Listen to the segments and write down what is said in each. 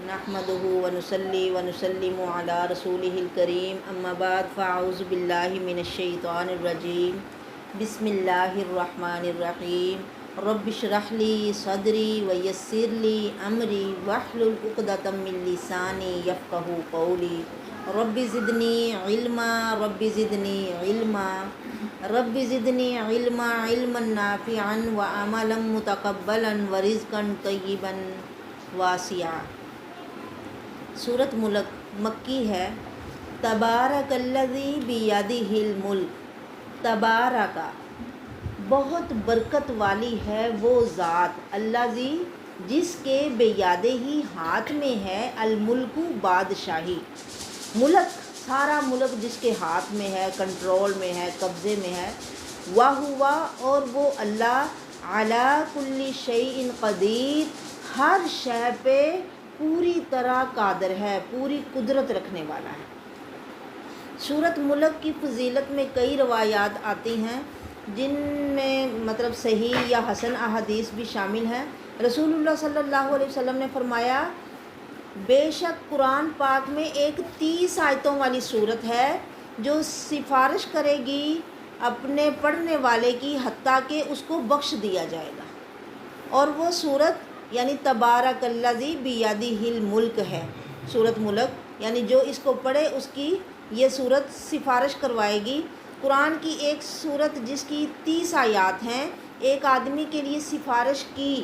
نحمدہ ونصلی ونسلم علی رسولہ الکریم اما بعد فاعوذ باللہ من الشیطان الرجیم بسم اللہ الرحمن الرحیم رب اشرح لی صدری ویسر لی امری واحلل عقدۃ من لسانی یفقہوا قولی رب زدنی علما رب زدنی علما رب زدنی علما علما نافعا وعملا متقبلا ورزقا طیبا واسعا۔ سورۃ ملک مکی ہے۔ تبارک الذی بیدہ الملک، تبارک بہت برکت والی ہے وہ ذات، الذی جس کے بیدہ ہی ہاتھ میں ہے، الملک بادشاہی، ملک سارا ملک جس کے ہاتھ میں ہے، کنٹرول میں ہے، قبضے میں ہے، وَهُوَ اور وہ اللہ عَلَى كُلِّ شَيْءٍ قدیر ہر شے پہ پوری طرح قادر ہے، پوری قدرت رکھنے والا ہے۔ سورۃ ملک کی فضیلت میں کئی روایات آتی ہیں جن میں صحیح یا حسن احادیث بھی شامل ہیں۔ رسول اللہ صلی اللہ علیہ وسلم نے فرمایا بے شک قرآن پاک میں ایک 30 آیتوں والی سورت ہے جو سفارش کرے گی اپنے پڑھنے والے کی حتیٰ کہ اس کو بخش دیا جائے گا، اور وہ سورت یعنی تبارک الذی بیدہ الملک ہے۔ سورۃ ملک یعنی جو اس کو پڑھے اس کی یہ سورت سفارش کروائے گی۔ قرآن کی ایک سورت جس کی 30 آیات ہیں، ایک آدمی کے لیے سفارش کی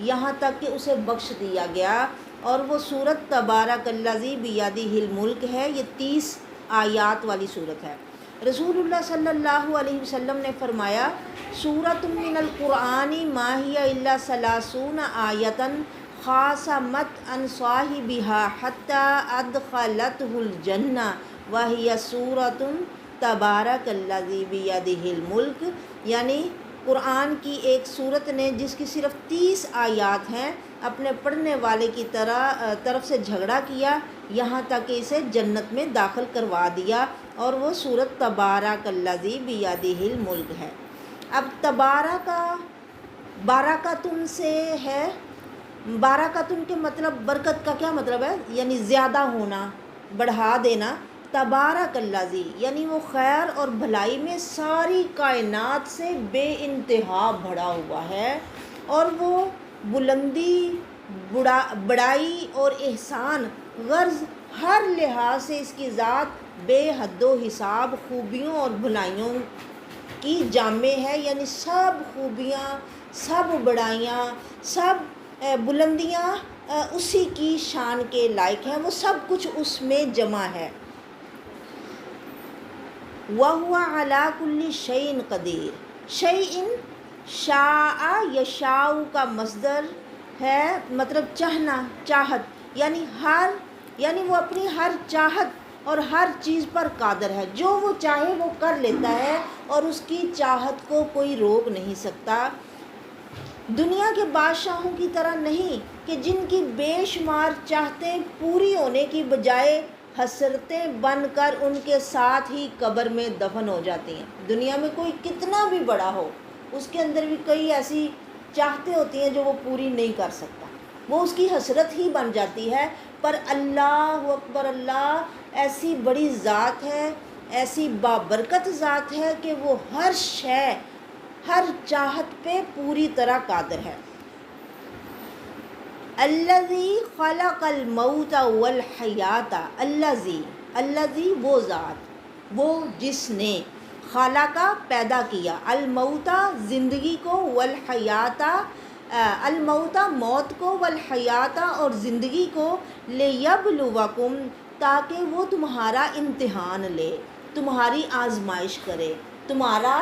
یہاں تک کہ اسے بخش دیا گیا، اور وہ سورت تبارک الذی بیدہ الملک ہے۔ یہ 30 آیات والی سورت ہے۔ رسول اللہ صلی اللہ علیہ وسلم نے فرمایا سورۃ من القرآن ما ہی الا 30 آیۃ خاصمت عن صاحبها حتی ادخلته الجنہ وہی سورۃ تبارک الذی بیدہ الملک، یعنی قرآن کی ایک سورت نے جس کی صرف 30 آیات ہیں اپنے پڑھنے والے کی طرف سے جھگڑا کیا یہاں تک کہ اسے جنت میں داخل کروا دیا، اور وہ سورت تبارک الذی بیدہ الملک ہے۔ اب تبارک بارکتن سے ہے، بارکتن کے مطلب برکت کا کیا مطلب ہے؟ یعنی زیادہ ہونا، بڑھا دینا۔ تبارک الذی یعنی وہ خیر اور بھلائی میں ساری کائنات سے بے انتہا بڑھا ہوا ہے، اور وہ بلندی، بڑائی اور احسان غرض ہر لحاظ سے اس کی ذات بے حد و حساب خوبیوں اور بھلائیوں کی جامع ہے، یعنی سب خوبیاں، سب بڑائیاں، سب بلندیاں اسی کی شان کے لائق ہیں، وہ سب کچھ اس میں جمع ہے۔ وَهُوَ عَلَى كُلِّ شَيْءٍ قدیر، شَيْءٍ شَاءَ یشاء کا مصدر ہے، چاہنا، چاہت، یعنی وہ اپنی ہر چاہت اور ہر چیز پر قادر ہے، جو وہ چاہے وہ کر لیتا ہے، اور اس کی چاہت کو کوئی روک نہیں سکتا۔ دنیا کے بادشاہوں کی طرح نہیں کہ جن کی بے شمار چاہتیں پوری ہونے کی بجائے حسرتیں بن کر ان کے ساتھ ہی قبر میں دفن ہو جاتی ہیں۔ دنیا میں کوئی کتنا بھی بڑا ہو، اس کے اندر بھی کئی ایسی چاہتیں ہوتی ہیں جو وہ پوری نہیں کر سکتا، وہ اس کی حسرت ہی بن جاتی ہے۔ پر اللہ اکبر، اللہ ایسی بڑی ذات ہے، ایسی بابرکت ذات ہے کہ وہ ہر شے، ہر چاہت پہ پوری طرح قادر ہے۔ الذی خلق الموت والحیات، الذی وہ ذات، وہ جس نے خلقہ پیدا کیا، الموت زندگی کو، والحیات الموت موت کو، والحیات اور زندگی کو، لیبلوکم تاکہ وہ تمہارا امتحان لے، تمہاری آزمائش کرے، تمہارا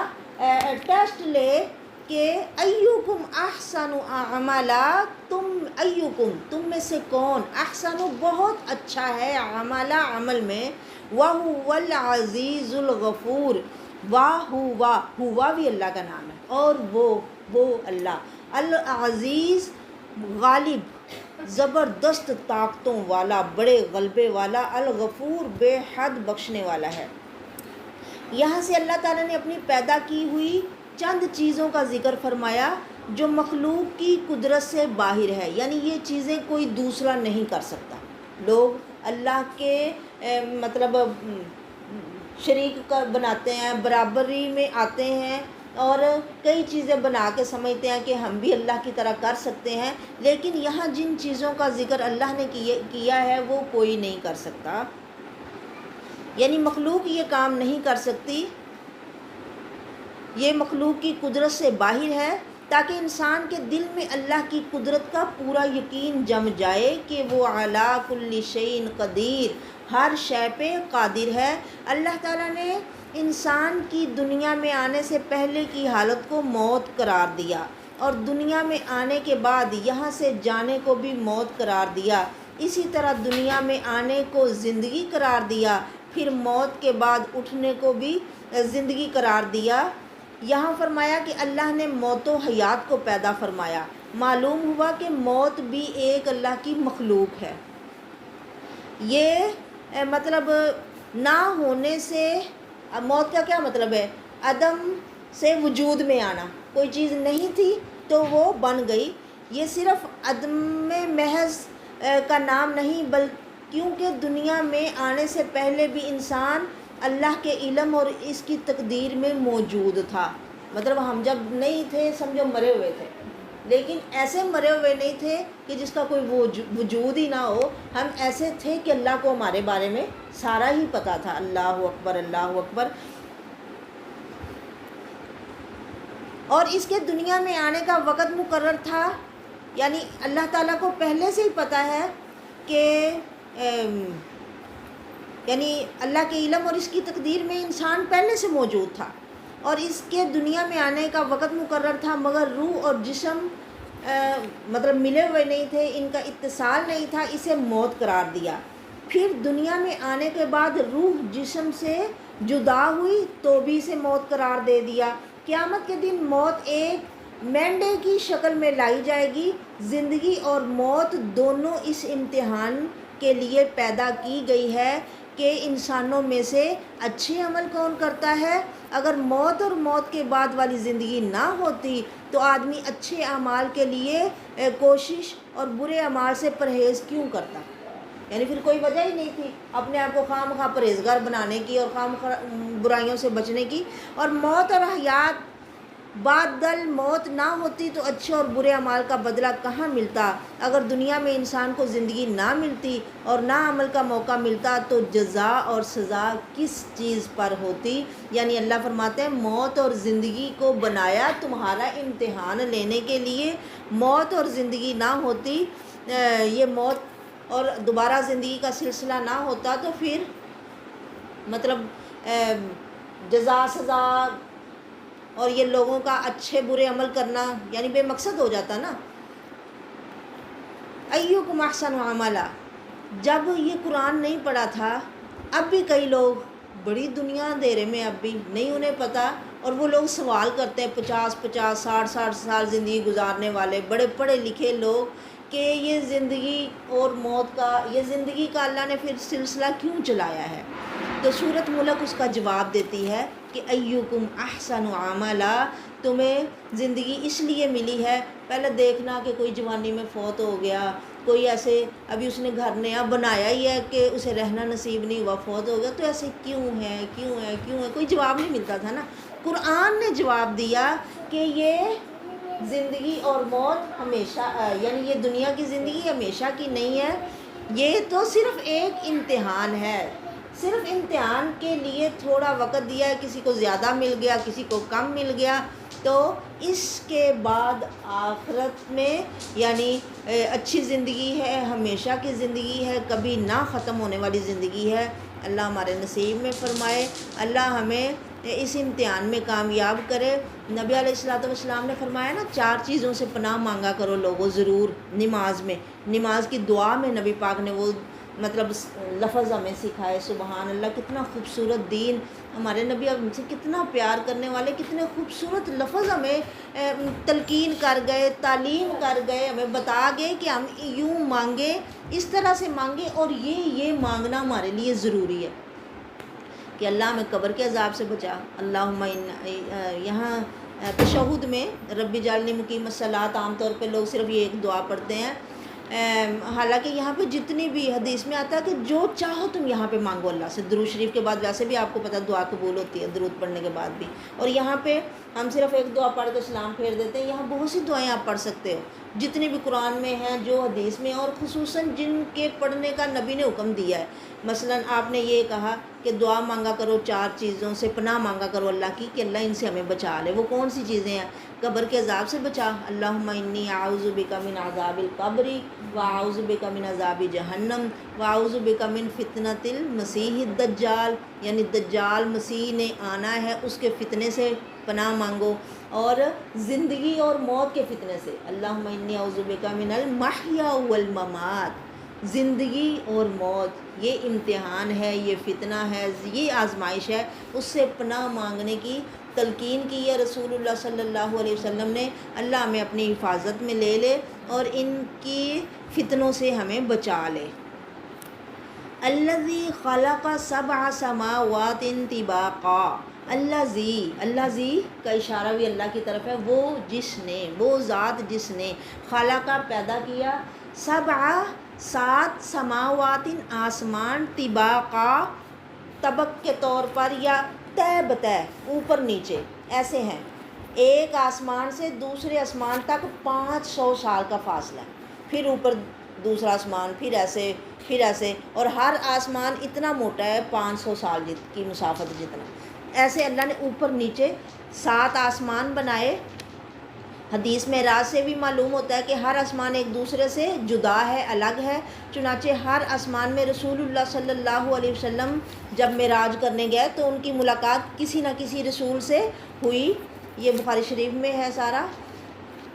ٹیسٹ لے کہ ایکم احسن عملا، تم میں سے کون، احسن بہت اچھا ہے، عملا عمل میں، وَهُوَ الْعَزِيزُ الْغَفُورُ، ہوا بھی اللہ کا نام ہے، اور وہ اللہ العزیز غالب، زبردست طاقتوں والا، بڑے غلبے والا، الغفور بے حد بخشنے والا ہے۔ یہاں سے اللہ تعالیٰ نے اپنی پیدا کی ہوئی چند چیزوں کا ذکر فرمایا جو مخلوق کی قدرت سے باہر ہے، یعنی یہ چیزیں کوئی دوسرا نہیں کر سکتا۔ لوگ اللہ کے مطلب شریک کا بناتے ہیں، برابری میں آتے ہیں اور کئی چیزیں بنا کے سمجھتے ہیں کہ ہم بھی اللہ کی طرح کر سکتے ہیں، لیکن یہاں جن چیزوں کا ذکر اللہ نے کیا ہے وہ کوئی نہیں کر سکتا، یعنی مخلوق یہ کام نہیں کر سکتی، یہ مخلوق کی قدرت سے باہر ہے، تاکہ انسان کے دل میں اللہ کی قدرت کا پورا یقین جم جائے کہ وہ علی کل شیء قدیر، ہر شے پہ قادر ہے۔ اللہ تعالیٰ نے انسان کی دنیا میں آنے سے پہلے کی حالت کو موت قرار دیا، اور دنیا میں آنے کے بعد یہاں سے جانے کو بھی موت قرار دیا، اسی طرح دنیا میں آنے کو زندگی قرار دیا، پھر موت کے بعد اٹھنے کو بھی زندگی قرار دیا۔ یہاں فرمایا کہ اللہ نے موت و حیات کو پیدا فرمایا، معلوم ہوا کہ موت بھی ایک اللہ کی مخلوق ہے۔ یہ مطلب نہ ہونے سے، موت کا کیا مطلب ہے؟ عدم سے وجود میں آنا، کوئی چیز نہیں تھی تو وہ بن گئی۔ یہ صرف عدم محض کا نام نہیں، کیونکہ دنیا میں آنے سے پہلے بھی انسان اللہ کے علم اور اس کی تقدیر میں موجود تھا۔ مطلب ہم جب نہیں تھے سمجھو مرے ہوئے تھے، لیکن ایسے مرے ہوئے نہیں تھے کہ جس کا کوئی وجود ہی نہ ہو، ہم ایسے تھے کہ اللہ کو ہمارے بارے میں سارا ہی پتہ تھا۔ اللہ اکبر، اللہ اکبر۔ اور اس کے دنیا میں آنے کا وقت مقرر تھا، یعنی اللہ تعالیٰ کو پہلے سے ہی پتہ ہے کہ یعنی اللہ کے علم اور اس کی تقدیر میں انسان پہلے سے موجود تھا، اور اس کے دنیا میں آنے کا وقت مقرر تھا، مگر روح اور جسم مطلب ملے ہوئے نہیں تھے، ان کا اتصال نہیں تھا، اسے موت قرار دیا۔ پھر دنیا میں آنے کے بعد روح جسم سے جدا ہوئی تو بھی اسے موت قرار دے دیا۔ قیامت کے دن موت ایک مینڈے کی شکل میں لائی جائے گی۔ زندگی اور موت دونوں اس امتحان کے لیے پیدا کی گئی ہے کہ انسانوں میں سے اچھے عمل کون کرتا ہے۔ اگر موت اور موت کے بعد والی زندگی نہ ہوتی تو آدمی اچھے اعمال کے لیے کوشش اور برے اعمال سے پرہیز کیوں کرتا؟ یعنی پھر کوئی وجہ ہی نہیں تھی اپنے آپ کو خواہ مخواہ پرہیزگار بنانے کی اور خواہ مخواہ برائیوں سے بچنے کی۔ اور موت اور حیات بعد موت نہ ہوتی تو اچھے اور برے اعمال کا بدلہ کہاں ملتا؟ اگر دنیا میں انسان کو زندگی نہ ملتی اور نہ عمل کا موقع ملتا تو جزا اور سزا کس چیز پر ہوتی؟ یعنی اللہ فرماتے ہیں موت اور زندگی کو بنایا تمہارا امتحان لینے کے لیے۔ موت اور زندگی نہ ہوتی، یہ موت اور دوبارہ زندگی کا سلسلہ نہ ہوتا تو پھر مطلب جزا سزا اور یہ لوگوں کا اچھے برے عمل کرنا یعنی بے مقصد ہو جاتا نا۔ ایکم احسن عملا، جب یہ قرآن نہیں پڑھا تھا، اب بھی کئی لوگ بڑی دنیا اندھیرے میں اب بھی نہیں انہیں پتہ، اور وہ لوگ سوال کرتے ہیں 50 60 سال زندگی گزارنے والے بڑے پڑھے لکھے لوگ کہ یہ زندگی اور موت کا، یہ زندگی کا اللہ نے پھر سلسلہ کیوں چلایا ہے؟ تو سورۃ ملک اس کا جواب دیتی ہے کہ ایکم احسن عملا، تمہیں زندگی اس لیے ملی ہے، پہلے دیکھنا کہ کوئی جوانی میں فوت ہو گیا، کوئی ایسے ابھی اس نے گھر نیا بنایا ہی ہے کہ اسے رہنا نصیب نہیں ہوا، فوت ہو گیا، تو ایسے کیوں ہے کیوں ہے کیوں ہے، کوئی جواب نہیں ملتا تھا نا۔ قرآن نے جواب دیا کہ یہ زندگی اور موت ہمیشہ، یعنی یہ دنیا کی زندگی ہمیشہ کی نہیں ہے، یہ تو صرف ایک امتحان ہے، صرف امتحان کے لیے تھوڑا وقت دیا ہے، کسی کو زیادہ مل گیا کسی کو کم مل گیا، تو اس کے بعد آخرت میں یعنی اچھی زندگی ہے، ہمیشہ کی زندگی ہے، کبھی نہ ختم ہونے والی زندگی ہے۔ اللہ ہمارے نصیب میں فرمائے، اللہ ہمیں اس امتحان میں کامیاب کرے۔ نبی علیہ الصلوۃ والسلام نے فرمایا نا 4 چیزوں سے پناہ مانگا کرو لوگوں ضرور نماز میں، نماز کی دعا میں نبی پاک نے وہ مطلب لفظ ہمیں سکھائے۔ سبحان اللہ، کتنا خوبصورت دین، ہمارے نبی ہم سے کتنا پیار کرنے والے، کتنے خوبصورت لفظ ہمیں تلقین کر گئے، تعلیم کر گئے، ہمیں بتا گئے کہ ہم یوں مانگیں، اس طرح سے مانگیں، اور یہ مانگنا ہمارے لیے ضروری ہے کہ اللہ ہمیں قبر کے عذاب سے بچا۔ اللہم یہاں تشہد میں رب اجعلنی مقیم الصلاۃ عام طور پہ لوگ صرف یہ ایک دعا پڑھتے ہیں حالانکہ یہاں پہ جتنی بھی حدیث میں آتا ہے کہ جو چاہو تم یہاں پہ مانگو اللہ سے. درود شریف کے بعد ویسے بھی آپ کو پتہ دعا قبول ہوتی ہے درود پڑھنے کے بعد بھی. اور یہاں پہ ہم صرف ایک دعا پڑھ کے سلام پھیر دیتے ہیں. یہاں بہت سی دعائیں آپ پڑھ سکتے ہو جتنی بھی قرآن میں ہیں, جو حدیث میں, اور خصوصاً جن کے پڑھنے کا نبی نے حکم دیا ہے. مثلا آپ نے یہ کہا کہ دعا مانگا کرو 4 چیزوں سے, پناہ مانگا کرو اللہ کی کہ اللہ ان سے ہمیں بچا لے. وہ کون سی چیزیں ہیں؟ قبر کے عذاب سے بچا, اللہم انی اعوذ بک من عذاب القبر واعوذ بک من عذاب جہنم واعوذ بک من فتنۃ المسیح الدجال, یعنی دجال مسیح نے آنا ہے اس کے فتنے سے پناہ مانگو. اور زندگی اور موت کے فتنے سے, اللہم انی اعوذ بک من المحیا والممات. زندگی اور موت یہ امتحان ہے, یہ فتنہ ہے, یہ آزمائش ہے, اس سے پناہ مانگنے کی تلقین کی ہے رسول اللہ صلی اللہ علیہ وسلم نے. اللہ ہمیں اپنی حفاظت میں لے لے اور ان کی فتنوں سے ہمیں بچا لے. الذی خلق 7 سماوات طباقا, اللہ زی کا اشارہ بھی اللہ کی طرف ہے. وہ جس نے, وہ ذات جس نے خلقہ پیدا کیا 7 سماوات آسمان طباقا طبق کے طور پر یا تہ بتہ اوپر نیچے ایسے ہیں. ایک آسمان سے دوسرے آسمان تک 500 سال کا فاصلہ, پھر اوپر دوسرا آسمان, پھر ایسے, اور ہر آسمان اتنا موٹا ہے 500 سال کی مسافت جتنا. ایسے اللہ نے اوپر نیچے 7 آسمان بنائے. حدیث معراج سے بھی معلوم ہوتا ہے کہ ہر آسمان ایک دوسرے سے جدا ہے, الگ ہے. چنانچہ ہر آسمان میں رسول اللہ صلی اللہ علیہ وسلم جب معراج کرنے گئے تو ان کی ملاقات کسی نہ کسی رسول سے ہوئی. یہ بخاری شریف میں ہے سارا.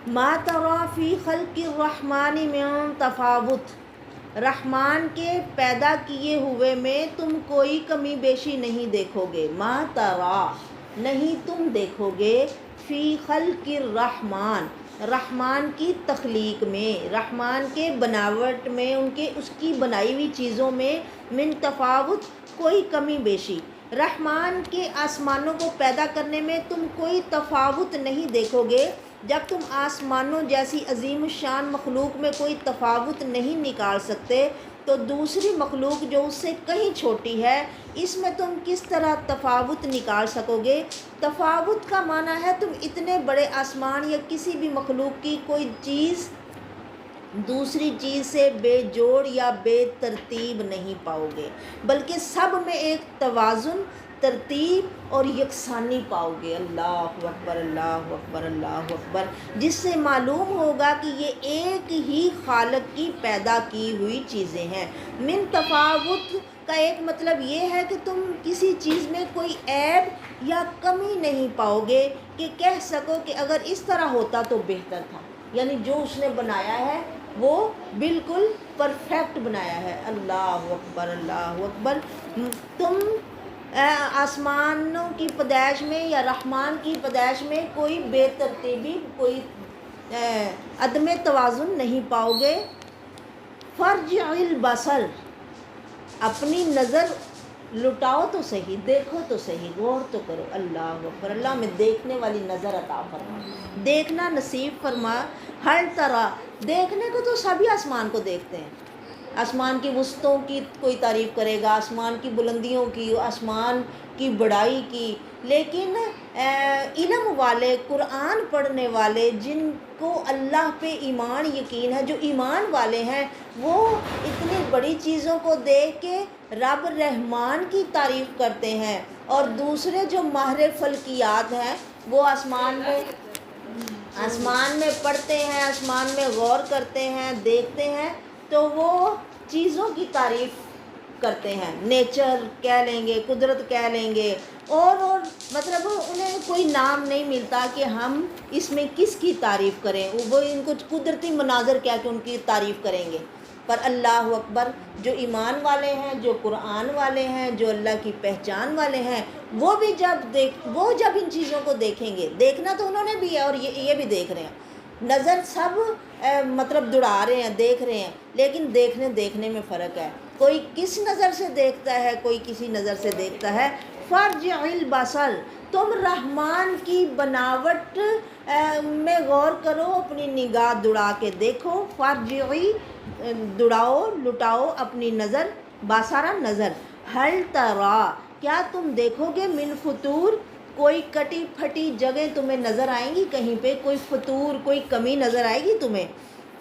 ما تری فی خلق الرحمن من تفاوت, رحمان کے پیدا کیے ہوئے میں تم کوئی کمی بیشی نہیں دیکھو گے. ما تری, نہیں تم دیکھو گے, فی خلق الرحمن, رحمان کی تخلیق میں, رحمان کے بناوٹ میں, اس کی بنائی ہوئی چیزوں میں, من تفاوت کوئی کمی بیشی. رحمان کے آسمانوں کو پیدا کرنے میں تم کوئی تفاوت نہیں دیکھو گے. جب تم آسمانوں جیسی عظیم الشان مخلوق میں کوئی تفاوت نہیں نکال سکتے تو دوسری مخلوق جو اس سے کہیں چھوٹی ہے اس میں تم کس طرح تفاوت نکال سکو گے؟ تفاوت کا معنی ہے تم اتنے بڑے آسمان یا کسی بھی مخلوق کی کوئی چیز دوسری چیز سے بے جوڑ یا بے ترتیب نہیں پاؤ گے, بلکہ سب میں ایک توازن, ترتیب اور یکسانی پاؤ گے. اللہ اکبر, اللہ اکبر, اللہ اکبر. جس سے معلوم ہوگا کہ یہ ایک ہی خالق کی پیدا کی ہوئی چیزیں ہیں. من تفاوت کا ایک مطلب یہ ہے کہ تم کسی چیز میں کوئی عیب یا کمی نہیں پاؤ گے کہ کہہ سکو کہ اگر اس طرح ہوتا تو بہتر تھا. یعنی جو اس نے بنایا ہے وہ بالکل پرفیکٹ بنایا ہے. اللہ اکبر, اللہ اکبر. تم آسمانوں کی پیدائش میں یا رحمان کی پیدائش میں کوئی بے ترتیبی, کوئی عدم توازن نہیں پاؤ گے. فرجع البصر, اپنی نظر لٹاؤ تو صحیح, دیکھو تو صحیح, غور تو کرو. اللہ اکبر. اللہ میں دیکھنے والی نظر عطا فرما, دیکھنا نصیب فرما. ہر طرح دیکھنے کو تو سبھی آسمان کو دیکھتے ہیں. آسمان کی وسطوں کی کوئی تعریف کرے گا, آسمان کی بلندیوں کی, آسمان کی بڑائی کی, لیکن علم والے, قرآن پڑھنے والے, جن کو اللہ پہ ایمان یقین ہے, جو ایمان والے ہیں, وہ اتنی بڑی چیزوں کو دیکھ کے رب رحمان کی تعریف کرتے ہیں. اور دوسرے جو ماہر فلکیات ہیں وہ آسمان میں پڑھتے ہیں, آسمان میں غور کرتے ہیں, دیکھتے ہیں, تو وہ چیزوں کی تعریف کرتے ہیں. نیچر کہہ لیں گے, قدرت کہہ لیں گے, اور مطلب انہیں کوئی نام نہیں ملتا کہ ہم اس میں کس کی تعریف کریں. وہ ان کو قدرتی مناظر کیا کہ ان کی تعریف کریں گے. پر اللہ اکبر, جو ایمان والے ہیں, جو قرآن والے ہیں, جو اللہ کی پہچان والے ہیں, وہ جب ان چیزوں کو دیکھیں گے, دیکھنا تو انہوں نے بھی ہے اور یہ بھی دیکھ رہے ہیں. نظر سب مطلب دوڑا رہے ہیں, دیکھ رہے ہیں, لیکن دیکھنے میں فرق ہے. کوئی کس نظر سے دیکھتا ہے, کوئی کسی نظر سے دیکھتا ہے. فرجع البصر, تم رحمان کی بناوٹ میں غور کرو، اپنی نگاہ دوڑا کے دیکھو، فارجعی دوڑاؤ لٹاؤ اپنی نظر، باسارا نظر، ہل ترا کیا تم دیکھو گے، من فطور کوئی کٹی پھٹی جگہ تمہیں نظر آئیں گی، کہیں پہ کوئی فطور کوئی کمی نظر آئے گی تمہیں؟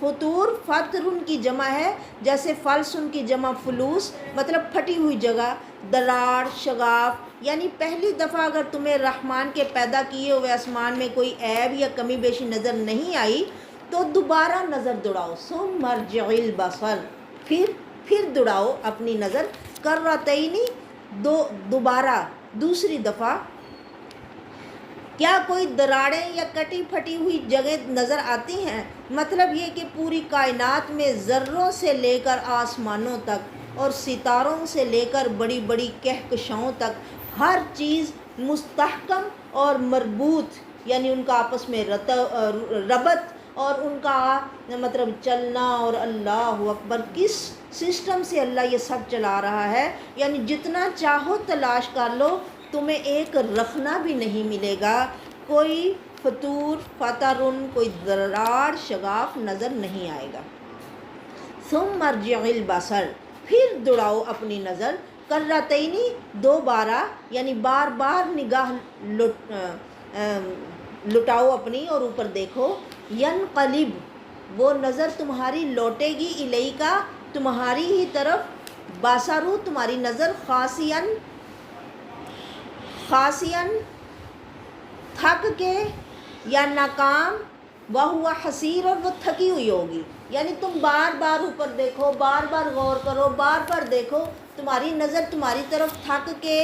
فطور فطرن کی جمع ہے، جیسے فلسن کی جمع فلوس، مطلب پھٹی ہوئی جگہ، دراڑ شگاف، یعنی پہلی دفعہ اگر تمہیں رحمان کے پیدا کیے ہوئے آسمان میں کوئی عیب یا کمی بیشی نظر نہیں آئی تو دوبارہ نظر دوڑاؤ، ثم مرجع البصر پھر دوڑاؤ اپنی نظر، کرتینی دوبارہ دوسری دفعہ، کیا کوئی دراڑیں یا کٹی پھٹی ہوئی جگہ نظر آتی ہیں؟ مطلب یہ کہ پوری کائنات میں ذروں سے لے کر آسمانوں تک اور ستاروں سے لے کر بڑی بڑی کہکشاؤں تک ہر چیز مستحکم اور مربوط، یعنی ان کا آپس میں ربط اور ان کا مطلب چلنا، اور اللہ اکبر کس سسٹم سے اللہ یہ سب چلا رہا ہے، یعنی جتنا چاہو تلاش کر لو تمہیں ایک رخنا بھی نہیں ملے گا، کوئی فطور فطرن کوئی دراڑ شگاف نظر نہیں آئے گا۔ ثم مرجع البصر پھر دوڑاؤ اپنی نظر، کرتینی دوبارہ، یعنی بار بار نگاہ لٹاؤ اپنی اور اوپر دیکھو، ینقلب وہ نظر تمہاری لوٹے گی، الیکا تمہاری ہی طرف، باسارو تمہاری نظر، خاسین تھک کے یا ناکام، وہو حسیر اور وہ تھکی ہوئی ہوگی، یعنی تم بار بار اوپر دیکھو، بار بار غور کرو، بار بار دیکھو، تمہاری نظر تمہاری طرف تھک کے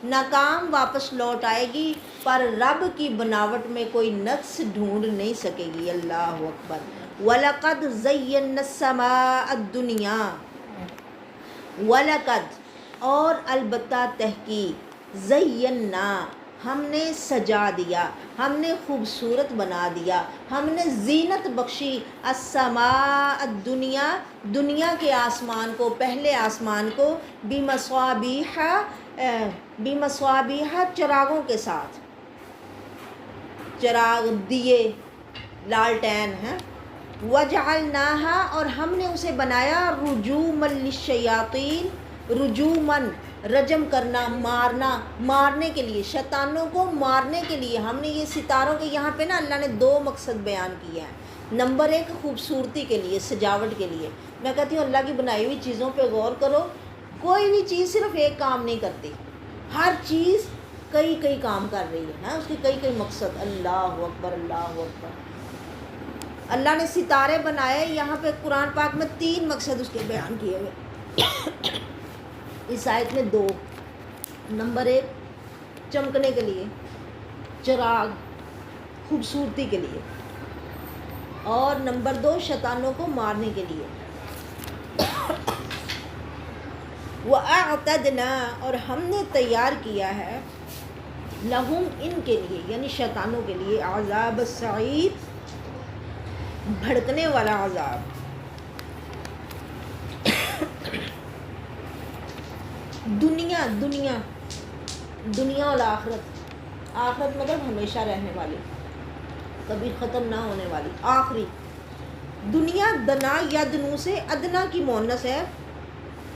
ناکام واپس لوٹ آئے گی، پر رب کی بناوٹ میں کوئی نقص ڈھونڈ نہیں سکے گی۔ اللہ اکبر۔ وَلَقَدْ زَيَّنَّا السَّمَاءَ الدُّنْيَا، وَلَقَدْ اور البتہ تحقیق، زَيَّنَّا ہم نے سجا دیا، ہم نے خوبصورت بنا دیا، ہم نے زینت بخشی، السماء الدنیا دنیا کے آسمان کو، پہلے آسمان کو، بمصابیح چراغوں کے ساتھ، چراغ دیے لالٹین ہیں، وجعلناہا اور ہم نے اسے بنایا، رجوما للشیاطین، رجومن رجم کرنا، مارنے کے لیے، شیطانوں کو مارنے کے لیے ہم نے یہ ستاروں کے، یہاں پہ نا اللہ نے دو مقصد بیان کیا ہے، نمبر ایک خوبصورتی کے لیے، سجاوٹ کے لیے۔ میں کہتی ہوں اللہ کی بنائی ہوئی چیزوں پہ غور کرو، کوئی بھی چیز صرف ایک کام نہیں کرتی، ہر چیز کئی کام کر رہی ہے، اس کے کئی مقصد۔ اللہ اکبر اللہ اکبر۔ اللہ نے ستارے بنائے، یہاں پہ قرآن پاک میں 3 مقصد اس کے بیان کیے ہوئے، اس آیت میں 2، نمبر 1 چمکنے کے لیے، چراغ خوبصورتی کے لیے، اور نمبر 2 شیطانوں کو مارنے کے لیے۔ وَأَعْتَدْنَا اور ہم نے تیار کیا ہے، لہم ان کے لیے یعنی شیطانوں کے لیے، عذاب السعیر بھڑکنے والا عذاب۔ دنیا اور آخرت مطلب ہمیشہ رہنے والی، کبھی ختم نہ ہونے والی، آخری دنیا۔ دنا یا دنو سے ادنا کی مونس ہے،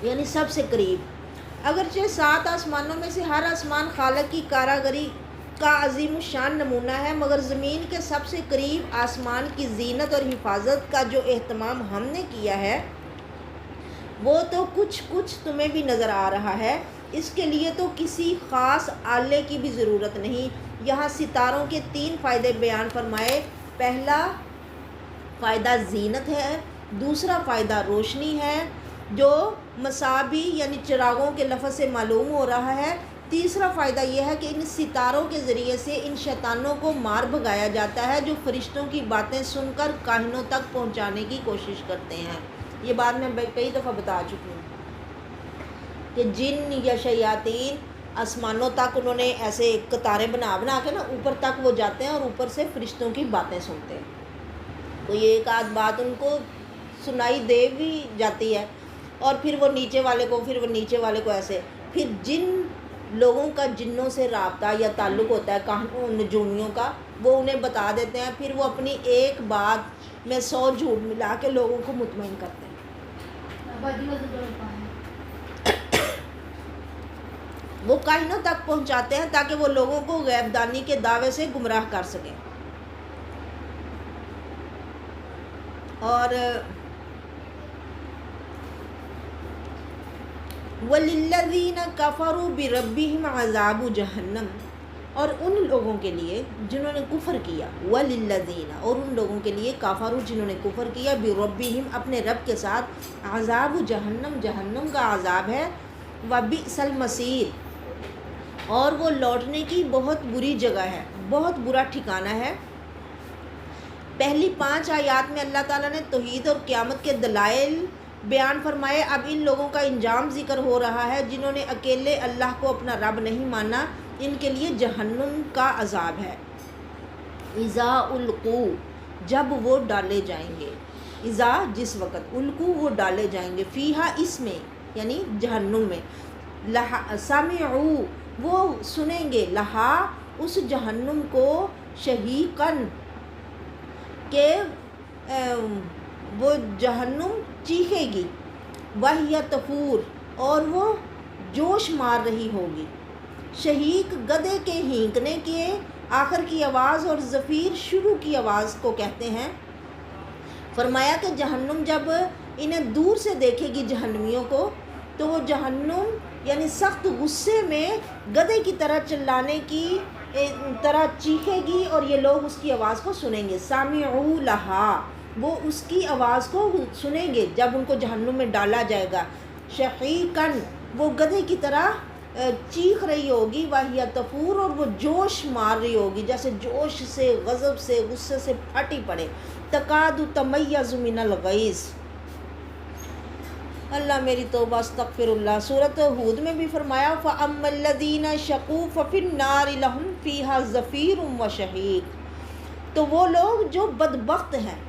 یعنی سب سے قریب، اگرچہ 7 آسمانوں میں سے ہر آسمان خالق کی کاراگری کا عظیم الشان نمونہ ہے، مگر زمین کے سب سے قریب آسمان کی زینت اور حفاظت کا جو اہتمام ہم نے کیا ہے وہ تو کچھ تمہیں بھی نظر آ رہا ہے، اس کے لیے تو کسی خاص آلے کی بھی ضرورت نہیں۔ یہاں ستاروں کے 3 فائدے بیان فرمائے، پہلا فائدہ زینت ہے، دوسرا فائدہ روشنی ہے جو مصابی یعنی چراغوں کے لفظ سے معلوم ہو رہا ہے، تیسرا فائدہ یہ ہے کہ ان ستاروں کے ذریعے سے ان شیطانوں کو مار بھگایا جاتا ہے جو فرشتوں کی باتیں سن کر کاہنوں تک پہنچانے کی کوشش کرتے ہیں۔ یہ بات میں کئی دفعہ بتا چکی ہوں کہ جن یا شیاطین آسمانوں تک انہوں نے ایسے قطاریں بنا کے نا اوپر تک وہ جاتے ہیں اور اوپر سے فرشتوں کی باتیں سنتے ہیں، تو یہ ایک آدھ بات ان کو سنائی دے بھی جاتی ہے، اور پھر وہ نیچے والے کو ایسے، پھر جن لوگوں کا جنوں سے رابطہ یا تعلق ہوتا ہے نجومیوں کا، وہ انہیں بتا دیتے ہیں، پھر وہ اپنی ایک بات میں 100 جھوٹ ملا کے لوگوں کو مطمئن کرتے ہیں۔ وہ کائنوں تک پہنچاتے ہیں تاکہ وہ لوگوں کو غیب دانی کے دعوے سے گمراہ کر سکیں۔ اور وَلِلَّذِينَ كَفَرُوا بِرَبِّهِمْ عَذَابُ جَهَنَّمَ، اور ان لوگوں کے لیے جنہوں نے کفر کیا، وَلِلَّذِينَ، اور ان لوگوں کے لیے کافروا جنہوں نے کفر کیا، بِرَبِّهِمْ اپنے رب کے ساتھ، عذاب جہنم، جہنم کا عذاب ہے، وَبِئْسَ الْمَصِيرُ، اور وہ لوٹنے کی بہت بری جگہ ہے، بہت برا ٹھکانہ ہے۔ پہلی 5 آیات میں اللہ تعالیٰ نے توحید اور قیامت کے دلائل بیان فرمائے، اب ان لوگوں کا انجام ذکر ہو رہا ہے جنہوں نے اکیلے اللہ کو اپنا رب نہیں مانا، ان کے لیے جہنم کا عذاب ہے۔ اذا القوا، جب وہ ڈالے جائیں گے، اذا جس وقت، القوا وہ ڈالے جائیں گے، فیہا اس میں یعنی جہنم میں، سمعوا وہ سنیں گے، لہا اس جہنم کو، شہیقاً کہ وہ جہنم چیخے گی، وَهِيَ تَفُورُ اور وہ جوش مار رہی ہوگی، شہیق گدھے کے ہینکنے کے آخر کی آواز اور زفیر شروع کی آواز کو کہتے ہیں۔ فرمایا کہ جہنم جب انہیں دور سے دیکھے گی جہنمیوں کو، تو وہ جہنم یعنی سخت غصے میں گدھے کی طرح چلانے کی طرح چیخے گی، اور یہ لوگ اس کی آواز کو سنیں گے، سامعوا لہا وہ اس کی آواز کو سنیں گے جب ان کو جہنم میں ڈالا جائے گا، شقیقاً وہ گدھے کی طرح چیخ رہی ہوگی، وَهِيَ تَفُورُ اور وہ جوش مار رہی ہوگی، جیسے جوش سے، غضب سے، غصے سے پھٹی پڑے، تَكَادُ تَمَيَّزُ مِنَ الْغَيْظِ۔ اللہ میری توبہ، استغفر اللہ۔ سورۃ ہود میں بھی فرمایا فَأَمَّا الَّذِينَ شَقُوا فَفِي النَّارِ لَهُمْ فِيهَا زَفِيرٌ وَشَهِيقٌ، تو وہ لوگ جو بدبخت ہیں،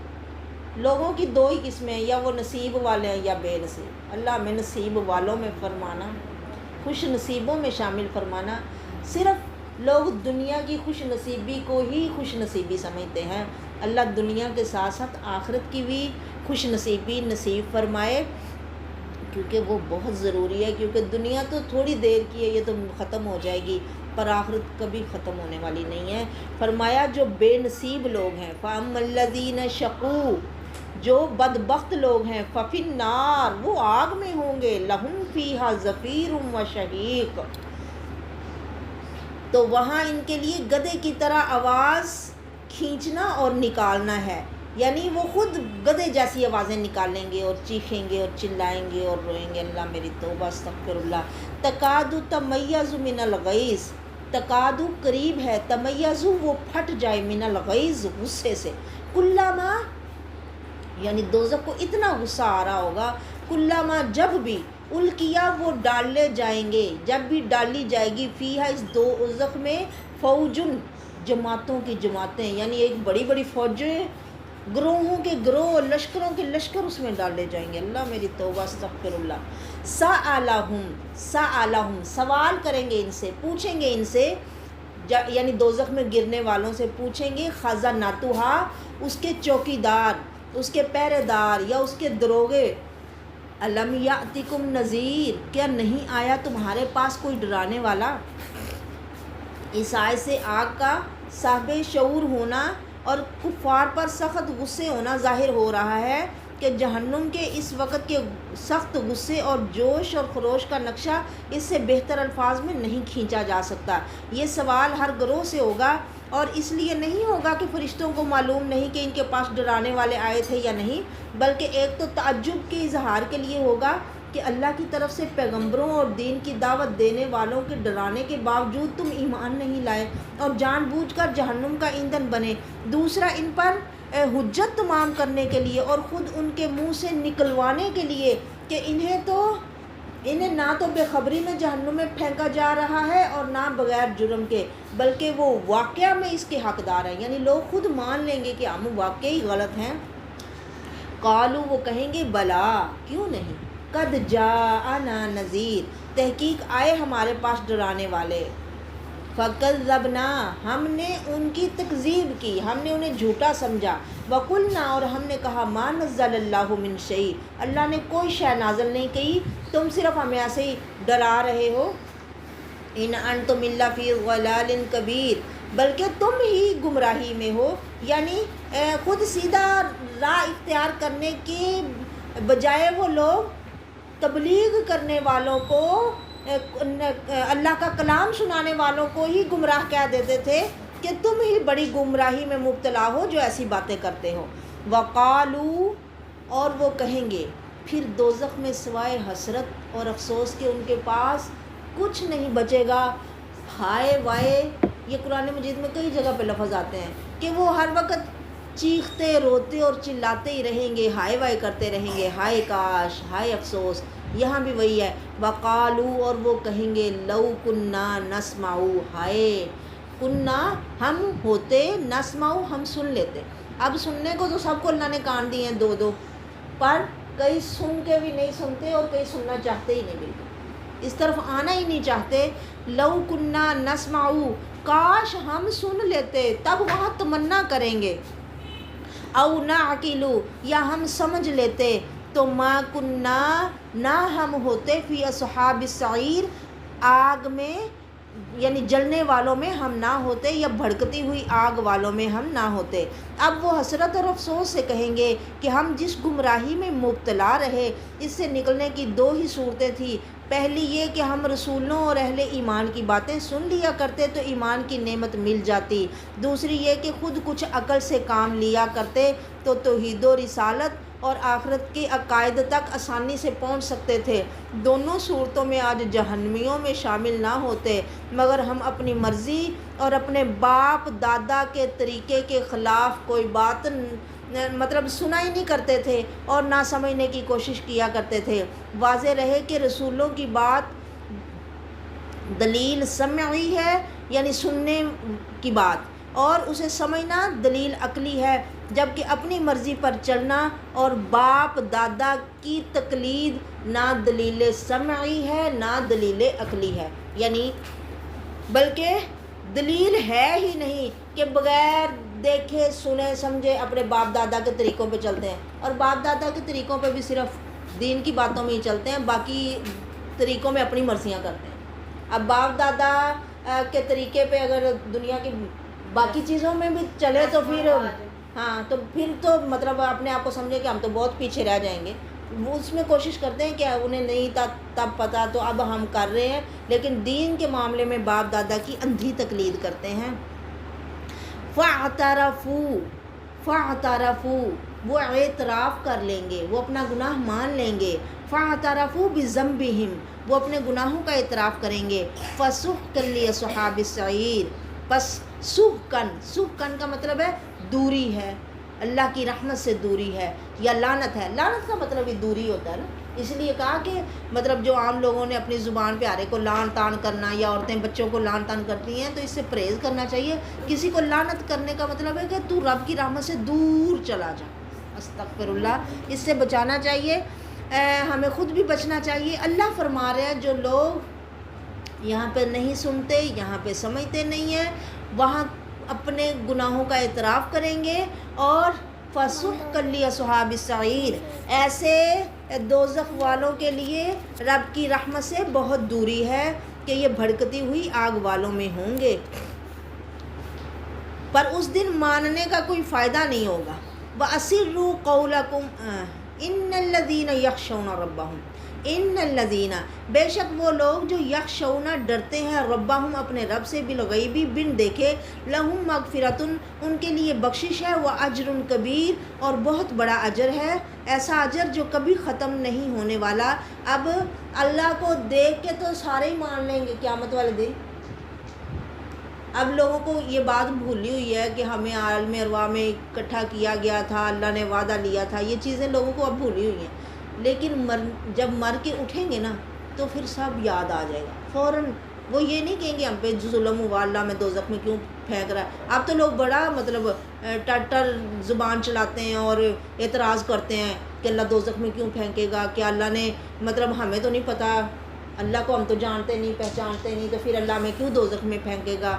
لوگوں کی 2 ہی قسمیں ہیں، یا وہ نصیب والے ہیں یا بے نصیب۔ اللہ ہمیں نصیب والوں میں فرمانا، خوش نصیبوں میں شامل فرمانا۔ صرف لوگ دنیا کی خوش نصیبی کو ہی خوش نصیبی سمجھتے ہیں، اللہ دنیا کے ساتھ ساتھ آخرت کی بھی خوش نصیبی نصیب فرمائے، کیونکہ وہ بہت ضروری ہے، کیونکہ دنیا تو تھوڑی دیر کی ہے، یہ تو ختم ہو جائے گی، پر آخرت کبھی ختم ہونے والی نہیں ہے۔ فرمایا جو بے نصیب لوگ ہیں، فَأَمَّا الَّذِينَ شَقُوا جو بدبخت لوگ ہیں، فَفِي النَّارِ وہ آگ میں ہوں گے، لَهُمْ فِيهَا زَفِيرٌ وَشَهِيقٌ تو وہاں ان کے لیے گدھے کی طرح آواز کھینچنا اور نکالنا ہے، یعنی وہ خود گدھے جیسی آوازیں نکالیں گے اور چیخیں گے اور چلائیں گے اور روئیں گے۔ اللہ میری توبہ، استغفر اللہ۔ تَكَادُ تَمَيَّزُ مِنَ الْغَيْظِ، تَكَادُ قریب ہے، تَمَيَّزُ وہ پھٹ جائے، مِنَ الْغَيْظِ غصے سے، کُلَّمَا یعنی دوزخ کو اتنا غصہ آ رہا ہوگا، کُلَّمَا جب بھی، الکیا وہ ڈالے جائیں گے، جب بھی ڈالی جائے گی، فیہا اس دوزخ میں، فوجن جماعتوں کی جماعتیں، یعنی ایک بڑی بڑی فوجیں، گروہوں کے گروہ، لشکروں کے لشکر اس میں ڈالے جائیں گے۔ اللہ میری توبہ، استغفر اللہ۔ سَأَلَهُمْ سوال کریں گے ان سے، پوچھیں گے ان سے، یعنی دوزخ میں گرنے والوں سے پوچھیں گے، خزنتها اس کے چوکیدار، اس کے پہرے دار یا اس کے دروغے، الم یاتکم نذیر کیا نہیں آیا تمہارے پاس کوئی ڈرانے والا؟ اس آیت سے آگ کا صاحب شعور ہونا اور کفار پر سخت غصے ہونا ظاہر ہو رہا ہے کہ جہنم کے اس وقت کے سخت غصے اور جوش اور خروش کا نقشہ اس سے بہتر الفاظ میں نہیں کھینچا جا سکتا۔ یہ سوال ہر گروہ سے ہوگا، اور اس لیے نہیں ہوگا کہ فرشتوں کو معلوم نہیں کہ ان کے پاس ڈرانے والے آئے تھے یا نہیں، بلکہ ایک تو تعجب کے اظہار کے لیے ہوگا کہ اللہ کی طرف سے پیغمبروں اور دین کی دعوت دینے والوں کے ڈرانے کے باوجود تم ایمان نہیں لائے اور جان بوجھ کر جہنم کا ایندھن بنے۔ دوسرا، ان پر حجت تمام کرنے کے لیے اور خود ان کے منہ سے نکلوانے کے لیے کہ انہیں نہ تو بے خبری میں جہنم میں پھینکا جا رہا ہے اور نہ بغیر جرم کے، بلکہ وہ واقعہ میں اس کے حقدار ہیں، یعنی لوگ خود مان لیں گے کہ ہم واقعی غلط ہیں۔ قالو وہ کہیں گے بلا کیوں نہیں، قد جاءنا نذیر، تحقیق آئے ہمارے پاس ڈرانے والے، فکذبنا، ہم نے ان کی تکذیب کی، ہم نے انہیں جھوٹا سمجھا، وقلنا، اور ہم نے کہا ما نزل اللہ من شیء، اللہ نے کوئی شے نازل نہیں کی، تم صرف ہمیں ایسے ہی ڈرا رہے ہو، ان انتم الا فی ضلال کبیر، بلکہ تم ہی گمراہی میں ہو، یعنی خود سیدھا راہ اختیار کرنے کی بجائے وہ لوگ تبلیغ کرنے والوں کو، اللہ کا کلام سنانے والوں کو ہی گمراہ کہہ دیتے تھے کہ تم ہی بڑی گمراہی میں مبتلا ہو جو ایسی باتیں کرتے ہو۔ وقالو، اور وہ کہیں گے پھر دوزخ میں سوائے حسرت اور افسوس کے ان کے پاس کچھ نہیں بچے گا، ہائے وائے، یہ قرآن مجید میں کئی جگہ پہ لفظ آتے ہیں کہ وہ ہر وقت چیختے روتے اور چلاتے ہی رہیں گے، ہائے وائے کرتے رہیں گے، ہائے کاش، ہائے افسوس۔ یہاں بھی وہی ہے، وقالو، اور وہ کہیں گے لو کننا نسمعو، ہائے کننا، ہم ہوتے، نسمعو، ہم سن لیتے۔ اب سننے کو تو سب کو اللہ نے کان دیے ہیں دو دو، پر کئی سن کے بھی نہیں سنتے اور کئی سننا چاہتے ہی نہیں، بالکل اس طرف آنا ہی نہیں چاہتے۔ لو کننا نسمعو، کاش ہم سن لیتے، تب وہاں تمنا کریں گے، او نعقلو، یا ہم سمجھ لیتے، تو ما کننا، نہ ہم ہوتے، فی اصحاب السعیر، آگ میں یعنی جلنے والوں میں ہم نہ ہوتے، یا بھڑکتی ہوئی آگ والوں میں ہم نہ ہوتے۔ اب وہ حسرت اور افسوس سے کہیں گے کہ ہم جس گمراہی میں مبتلا رہے، اس سے نکلنے کی دو ہی صورتیں تھیں، پہلی یہ کہ ہم رسولوں اور اہل ایمان کی باتیں سن لیا کرتے تو ایمان کی نعمت مل جاتی، دوسری یہ کہ خود کچھ عقل سے کام لیا کرتے تو توحید و رسالت اور آخرت کے عقائد تک آسانی سے پہنچ سکتے تھے۔ دونوں صورتوں میں آج جہنمیوں میں شامل نہ ہوتے، مگر ہم اپنی مرضی اور اپنے باپ دادا کے طریقے کے خلاف کوئی بات مطلب سنا ہی نہیں کرتے تھے اور نہ سمجھنے کی کوشش کیا کرتے تھے۔ واضح رہے کہ رسولوں کی بات دلیل سمعی ہے، یعنی سننے کی بات، اور اسے سمجھنا دلیل عقلی ہے، جبکہ اپنی مرضی پر چلنا اور باپ دادا کی تقلید نہ دلیل سمعی ہے نہ دلیل عقلی ہے، یعنی بلکہ دلیل ہے ہی نہیں کہ بغیر دیکھے سنے سمجھے اپنے باپ دادا کے طریقوں پہ چلتے ہیں، اور باپ دادا کے طریقوں پہ بھی صرف دین کی باتوں میں ہی چلتے ہیں، باقی طریقوں میں اپنی مرضیاں کرتے ہیں۔ اب باپ دادا کے طریقے پہ اگر دنیا کی باقی چیزوں میں بھی چلے تو پھر تو پھر تو مطلب اپنے آپ کو سمجھے کہ ہم تو بہت پیچھے رہ جائیں گے۔ وہ اس میں کوشش کرتے ہیں کہ انہیں نہیں تھا تب پتہ تو اب ہم کر رہے ہیں، لیکن دین کے معاملے میں باپ دادا کی اندھی تقلید کرتے ہیں۔ فَاعْتَرَفُوا، وہ اعتراف کر لیں گے، وہ اپنا گناہ مان لیں گے۔ فَاعْتَرَفُوا بِذَنبِهِمْ، وہ اپنے گناہوں کا اعتراف کریں گے۔ فَسُحْقًا لِّأَصْحَابِ السَّعِيرِ، پس سحقن کا مطلب ہے دوری ہے، اللہ کی رحمت سے دوری ہے، یا لعنت ہے۔ لعنت کا مطلب ہی دوری ہوتا ہے نا، اس لیے کہا کہ مطلب جو عام لوگوں نے اپنی زبان پہ آرے کو لعن تان کرنا، یا عورتیں بچوں کو لعن تان کرتی ہیں، تو اس سے پرہیز کرنا چاہیے۔ کسی کو لعنت کرنے کا مطلب ہے کہ تو رب کی رحمت سے دور چلا جا، استغفر اللہ، اس سے بچانا چاہیے، ہمیں خود بھی بچنا چاہیے۔ اللہ فرما رہے ہیں جو لوگ یہاں پہ نہیں سنتے، یہاں پہ سمجھتے نہیں ہیں، وہاں اپنے گناہوں کا اعتراف کریں گے، اور فَسُحْقًا لِّأَصْحَابِ السَّعِيرِ، ایسے دوزخ والوں کے لیے رب کی رحمت سے بہت دوری ہے کہ یہ بھڑکتی ہوئی آگ والوں میں ہوں گے، پر اس دن ماننے کا کوئی فائدہ نہیں ہوگا۔ وَأَسِرُّوا قَوْلَكُمْ إِنَّ الَّذِينَ يَخْشَوْنَ رَبَّهُمْ، ان الذین، بے شک وہ لوگ جو یخشون ڈرتے ہیں، ربہم اپنے رب سے، بالغیب بن دیکھے، لہم مغفرۃ ان کے لیے بخشش ہے، واجر کبیر اور بہت بڑا اجر ہے، ایسا اجر جو کبھی ختم نہیں ہونے والا۔ اب اللہ کو دیکھ کے تو سارے ہی مان لیں گے قیامت والے دن۔ اب لوگوں کو یہ بات بھولی ہوئی ہے کہ ہمیں عالم ارواح میں اکٹھا کیا گیا تھا، اللہ نے وعدہ لیا تھا، یہ چیزیں لوگوں کو اب بھولی ہوئی ہیں، لیکن جب مر کے اٹھیں گے نا تو پھر سب یاد آ جائے گا فوراً۔ وہ یہ نہیں کہیں گے ہم پہ ظلم ہوا، اللہ میں دوزخ میں کیوں پھینک رہا ہے۔ اب تو لوگ بڑا مطلب ٹر زبان چلاتے ہیں اور اعتراض کرتے ہیں کہ اللہ دوزخ میں کیوں پھینکے گا، کہ اللہ نے مطلب ہمیں تو نہیں پتہ، اللہ کو ہم تو جانتے نہیں پہچانتے نہیں، تو پھر اللہ ہمیں کیوں دوزخ میں پھینکے گا۔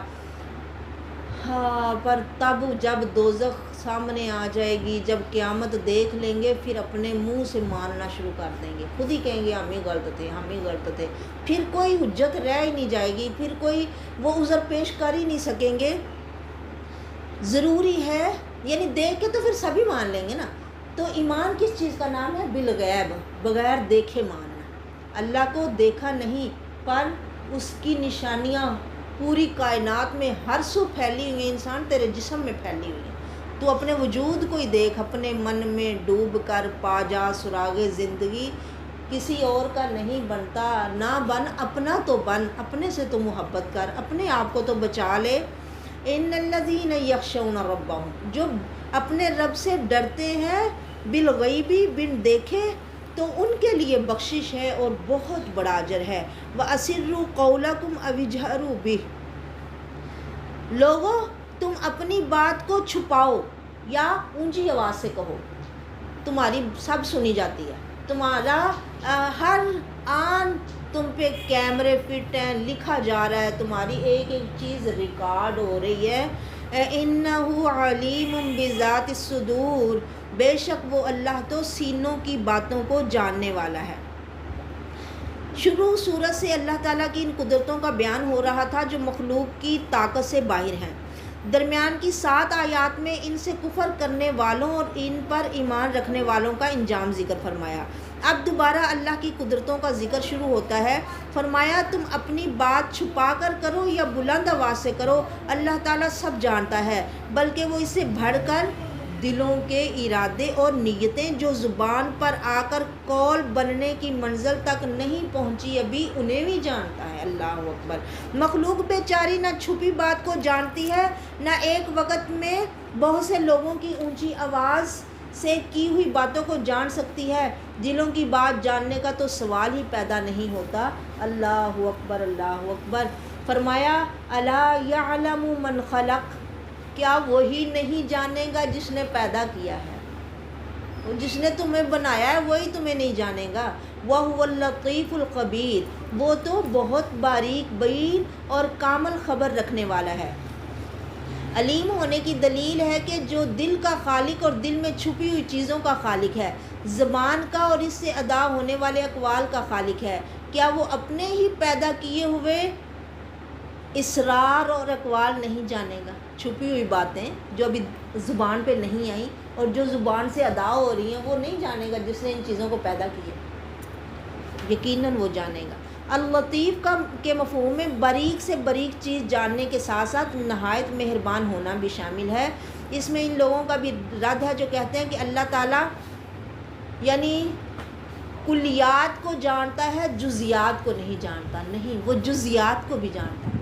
ہاں، پر تب جب دوزخ سامنے آ جائے گی، جب قیامت دیکھ لیں گے، پھر اپنے منہ سے ماننا شروع کر دیں گے، خود ہی کہیں گے ہم ہی غلط تھے، ہم ہی غلط تھے، پھر کوئی حجت رہ ہی نہیں جائے گی، پھر کوئی وہ عذر پیش کر ہی نہیں سکیں گے۔ ضروری ہے، یعنی دیکھ کے تو پھر سبھی مان لیں گے نا۔ تو ایمان کس چیز کا نام ہے؟ بالغیب، بغیر دیکھے ماننا۔ اللہ کو دیکھا نہیں، پر اس کی نشانیاں پوری کائنات میں ہر سو پھیلی ہوئی ہیں، انسان تیرے جسم میں پھیلی ہوئی ہیں۔ تو اپنے وجود کو ہی دیکھ، اپنے من میں ڈوب کر پا جا سراغ زندگی، کسی اور کا نہیں بنتا، نہ بن، اپنا تو بن، اپنے سے تو محبت کر، اپنے آپ کو تو بچا لے۔ ان الذین یخشون ربہم، جو اپنے رب سے ڈرتے ہیں، بالغیبی، بن دیکھے، تو ان کے لیے بخشش ہے اور بہت بڑا اجر ہے۔ وَأَسِرُّوا قَوْلَكُمْ أَوِ اجْهَرُوا بِهِ، لوگو تم اپنی بات کو چھپاؤ یا اونچی آواز سے کہو، تمہاری سب سنی جاتی ہے، تمہارا ہر آن تم پہ کیمرے فٹ ہیں، لکھا جا رہا ہے، تمہاری ایک ایک چیز ریکارڈ ہو رہی ہے۔ اِنَّهُ عَلِيمٌ بِذَاتِ الصُّدُورِ، بے شک وہ اللہ تو سینوں کی باتوں کو جاننے والا ہے۔ شروع صورت سے اللہ تعالیٰ کی ان قدرتوں کا بیان ہو رہا تھا جو مخلوق کی طاقت سے باہر ہیں۔ درمیان کی 7 آیات میں ان سے کفر کرنے والوں اور ان پر ایمان رکھنے والوں کا انجام ذکر فرمایا۔ اب دوبارہ اللہ کی قدرتوں کا ذکر شروع ہوتا ہے۔ فرمایا تم اپنی بات چھپا کر کرو یا بلند آواز سے کرو، اللہ تعالیٰ سب جانتا ہے، بلکہ وہ اس سے بڑھ کر دلوں کے ارادے اور نیتیں جو زبان پر آ کر قول بننے کی منزل تک نہیں پہنچی ابھی، انہیں بھی جانتا ہے۔ اللہ اکبر۔ مخلوق بیچاری نہ چھپی بات کو جانتی ہے، نہ ایک وقت میں بہت سے لوگوں کی اونچی آواز سے کی ہوئی باتوں کو جان سکتی ہے۔ دلوں کی بات جاننے کا تو سوال ہی پیدا نہیں ہوتا۔ اللہ اکبر، اللہ اکبر۔ فرمایا الا یعلم من خلق، کیا وہی نہیں جانے گا جس نے پیدا کیا ہے؟ وہ جس نے تمہیں بنایا ہے وہی تمہیں نہیں جانے گا۔ وَهُوَ اللَّطِيفُ الْخَبِيرُ، وہ تو بہت باریک بین اور کامل خبر رکھنے والا ہے۔ علیم ہونے کی دلیل ہے کہ جو دل کا خالق اور دل میں چھپی ہوئی چیزوں کا خالق ہے، زبان کا اور اس سے ادا ہونے والے اقوال کا خالق ہے، کیا وہ اپنے ہی پیدا کیے ہوئے اسرار اور اقوال نہیں جانے گا؟ چھپی ہوئی باتیں جو ابھی زبان پہ نہیں آئیں اور جو زبان سے ادا ہو رہی ہیں، وہ نہیں جانے گا جس نے ان چیزوں کو پیدا کیا؟ یقیناً وہ جانے گا۔ اللطیف کے مفہوم میں باریک سے باریک چیز جاننے کے ساتھ ساتھ نہایت مہربان ہونا بھی شامل ہے۔ اس میں ان لوگوں کا بھی رد ہے جو کہتے ہیں کہ اللہ تعالیٰ یعنی کلیات کو جانتا ہے، جزیات کو نہیں جانتا۔ نہیں، وہ جزیات کو بھی جانتا ہے۔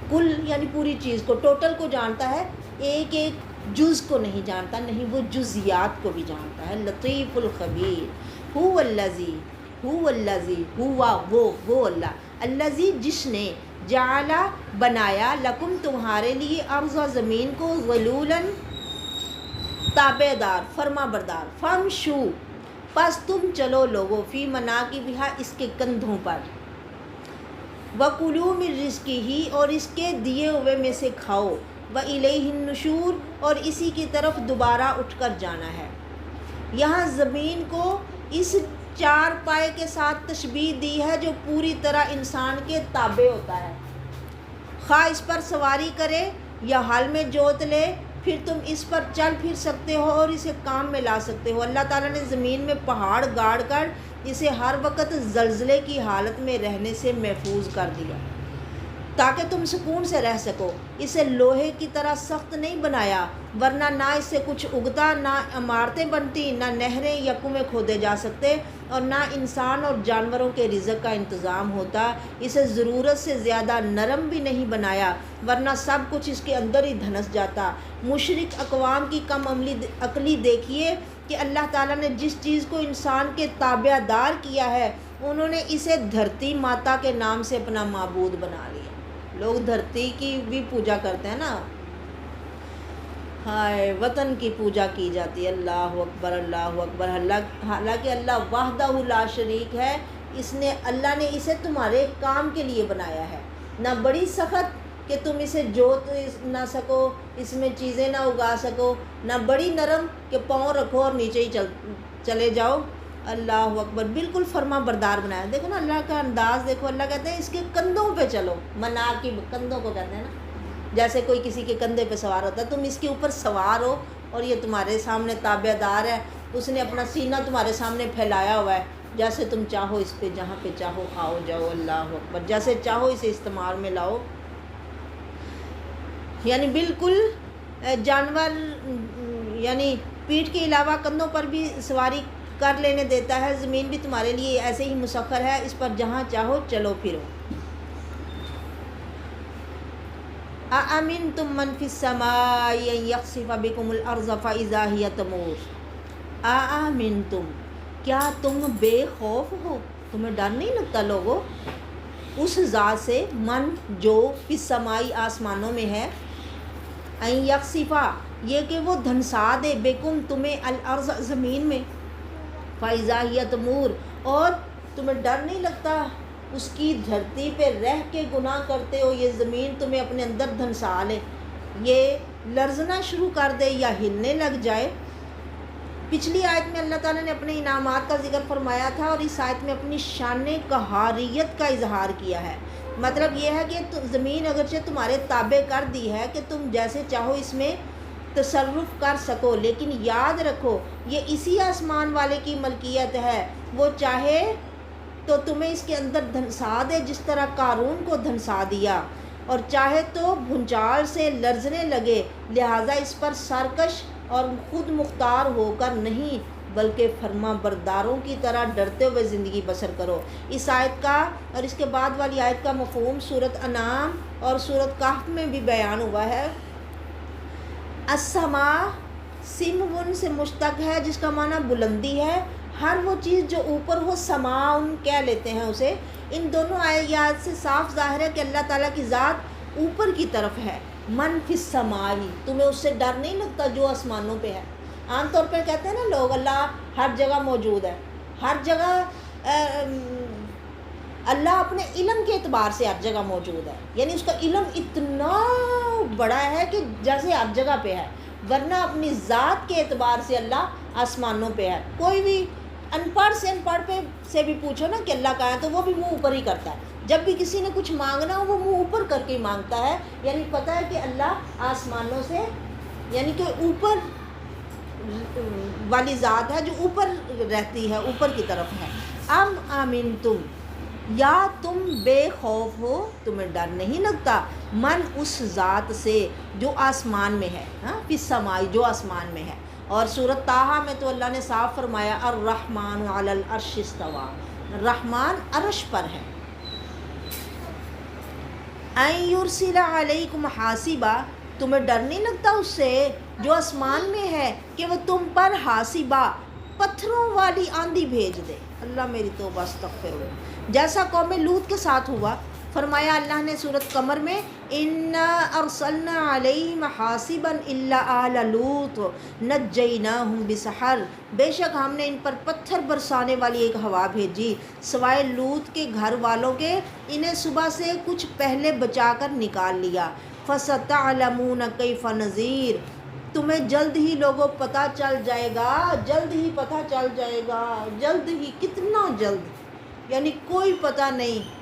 کل یعنی پوری چیز کو، ٹوٹل کو جانتا ہے، ایک ایک جز کو نہیں جانتا۔ نہیں، وہ جزیات کو بھی جانتا ہے۔ لطیف الخبیر، هو الذی، وہ اللہ، الذی جس نے، جعل بنایا، لکم تمہارے لیے، ارض زمین کو، ذلولا تابع دار، فرما بردار، فامشو پس تم چلو لوگو، فی مناکبہا اس کے کندھوں پر، وَکُلُوا مِن رِزْقِهِ اور اس کے دیے ہوئے میں سے کھاؤ، وَإِلَیْهِ النُّشُورُ اور اسی کی طرف دوبارہ اٹھ کر جانا ہے۔ یہاں زمین کو اس 4 پائے کے ساتھ تشبیہ دی ہے جو پوری طرح انسان کے تابع ہوتا ہے، خواہ اس پر سواری کرے یا حل میں جوت لے، پھر تم اس پر چل پھر سکتے ہو اور اسے کام میں لا سکتے ہو۔ اللہ تعالیٰ نے زمین میں پہاڑ گاڑ کر اسے ہر وقت زلزلے کی حالت میں رہنے سے محفوظ کر دیا تاکہ تم سکون سے رہ سکو۔ اسے لوہے کی طرح سخت نہیں بنایا، ورنہ نہ اس سے کچھ اگتا، نہ عمارتیں بنتی، نہ نہریں یا کنویں کھودے جا سکتے، اور نہ انسان اور جانوروں کے رزق کا انتظام ہوتا۔ اسے ضرورت سے زیادہ نرم بھی نہیں بنایا، ورنہ سب کچھ اس کے اندر ہی دھنس جاتا۔ مشرک اقوام کی کم عقلی دیکھیے کہ اللہ تعالیٰ نے جس چیز کو انسان کے تابع دار کیا ہے، انہوں نے اسے دھرتی ماتا کے نام سے اپنا معبود بنا لیا۔ لوگ دھرتی کی بھی پوجا کرتے ہیں نا، ہائے وطن کی پوجا کی جاتی ہے، اللہ اکبر اللہ اکبر۔ حالانکہ اللہ وحدہ لا شریک ہے، اللہ نے اسے تمہارے کام کے لیے بنایا ہے، نہ بڑی سخت کہ تم اسے جوت نہ سکو، اس میں چیزیں نہ اگا سکو، نہ بڑی نرم کہ پاؤں رکھو اور نیچے ہی چلے جاؤ۔ اللہ اکبر، بالکل فرما بردار بنایا۔ دیکھو نا اللہ کا انداز دیکھو، اللہ کہتے ہیں اس کے کندھوں پہ چلو، مناکب کندھوں کو کہتے ہیں نا، جیسے کوئی کسی کے کندھے پہ سوار ہوتا ہے، تم اس کے اوپر سوار ہو اور یہ تمہارے سامنے تابع دار ہے، اس نے اپنا سینہ تمہارے سامنے پھیلایا ہوا ہے، جیسے تم چاہو اس پہ جہاں پہ چاہو آؤ جاؤ۔ اللہ اکبر، جیسے چاہو اسے استعمال میں لاؤ۔ یعنی بالکل جانور، یعنی پیٹھ کے علاوہ کندھوں پر بھی سواری کر لینے دیتا ہے، زمین بھی تمہارے لیے ایسے ہی مسخر ہے، اس پر جہاں چاہو چلو پھرو۔ أَأَمِنْتُمْ مَنْ فِي السَّمَاءِ أَنْ يَخْسِفَ بِكُمُ الْأَرْضَ فَإِذَا هِيَ تَمُورُ۔ أَأَمِنْتُمْ، کیا تم بے خوف ہو، تمہیں ڈر نہیں لگتا لوگو، اس ذات سے، من جو فی السماء آسمانوں میں ہے، ان یخسفا یہ کہ وہ دھنسا دے، بکم تمہیں، الارض زمین میں، فاذا ہی تمور اور تمہیں ڈر نہیں لگتا اس کی دھرتی پہ رہ کے گناہ کرتے ہو، یہ زمین تمہیں اپنے اندر دھنسا لے، یہ لرزنا شروع کر دے یا ہلنے لگ جائے۔ پچھلی آیت میں اللہ تعالیٰ نے اپنے انعامات کا ذکر فرمایا تھا، اور اس آیت میں اپنی شان قہاریت کا اظہار کیا ہے۔ مطلب یہ ہے کہ زمین اگرچہ تمہارے تابع کر دی ہے کہ تم جیسے چاہو اس میں تصرف کر سکو، لیکن یاد رکھو یہ اسی آسمان والے کی ملکیت ہے، وہ چاہے تو تمہیں اس کے اندر دھنسا دے جس طرح قارون کو دھنسا دیا، اور چاہے تو بھونچال سے لرزنے لگے، لہٰذا اس پر سرکش اور خود مختار ہو کر نہیں بلکہ فرما برداروں کی طرح ڈرتے ہوئے زندگی بسر کرو۔ اس آیت کا اور اس کے بعد والی آیت کا مفہوم سورۃ انعام اور سورۃ کہف میں بھی بیان ہوا ہے۔ السماء سمون سے مشتق ہے، جس کا معنی بلندی ہے، ہر وہ چیز جو اوپر ہو سماؤن کہہ لیتے ہیں اسے۔ ان دونوں آیات سے صاف ظاہر ہے کہ اللہ تعالیٰ کی ذات اوپر کی طرف ہے۔ من فی السماء، تمہیں اس سے ڈر نہیں لگتا جو آسمانوں پہ ہے۔ عام طور پہ کہتے ہیں نا لوگ اللہ ہر جگہ موجود ہے، ہر جگہ اللہ اپنے علم کے اعتبار سے ہر جگہ موجود ہے، یعنی اس کا علم اتنا بڑا ہے کہ جیسے ہر جگہ پہ ہے، ورنہ اپنی ذات کے اعتبار سے اللہ آسمانوں پہ ہے۔ کوئی بھی ان پڑھ سے بھی پوچھو نا کہ اللہ کہاں ہے تو وہ بھی منہ اوپر ہی کرتا ہے، جب بھی کسی نے کچھ مانگنا ہو وہ منہ اوپر کر کے ہی مانگتا ہے، یعنی پتہ ہے کہ اللہ آسمانوں سے، یعنی کہ اوپر والی ذات ہے جو اوپر رہتی ہے، اوپر کی طرف ہے۔ ام آمنتم، یا تم بے خوف ہو، تمہیں ڈر نہیں لگتا، من اس ذات سے جو آسمان میں ہے، فی السماء جو آسمان میں ہے۔ اور سورۃ طٰہٰ میں تو اللہ نے صاف فرمایا الرحمن علی العرش استویٰ، رحمان عرش پر ہے۔ ان یرسل علیکم حاصبا، تمہیں ڈر نہیں لگتا اس سے جو آسمان میں ہے کہ وہ تم پر حاصبہ پتھروں والی آندھی بھیج دے۔ اللہ میری توبہ استغفر اللہ، جیسا قوم لوط کے ساتھ ہوا۔ فرمایا اللہ نے سورۃ قمر میں انا ارسلنا علیہم حاصبا الا آل لوط نجیناہم بسحر، بے شک ہم نے ان پر پتھر برسانے والی ایک ہوا بھیجی سوائے لوط کے گھر والوں کے، انہیں صبح سے کچھ پہلے بچا کر نکال لیا۔ فستعلمون کیف نذیر، تمہیں جلد ہی لوگوں پتہ چل جائے گا، جلد ہی پتہ چل جائے گا، جلد ہی، کتنا جلد، یعنی کوئی پتہ نہیں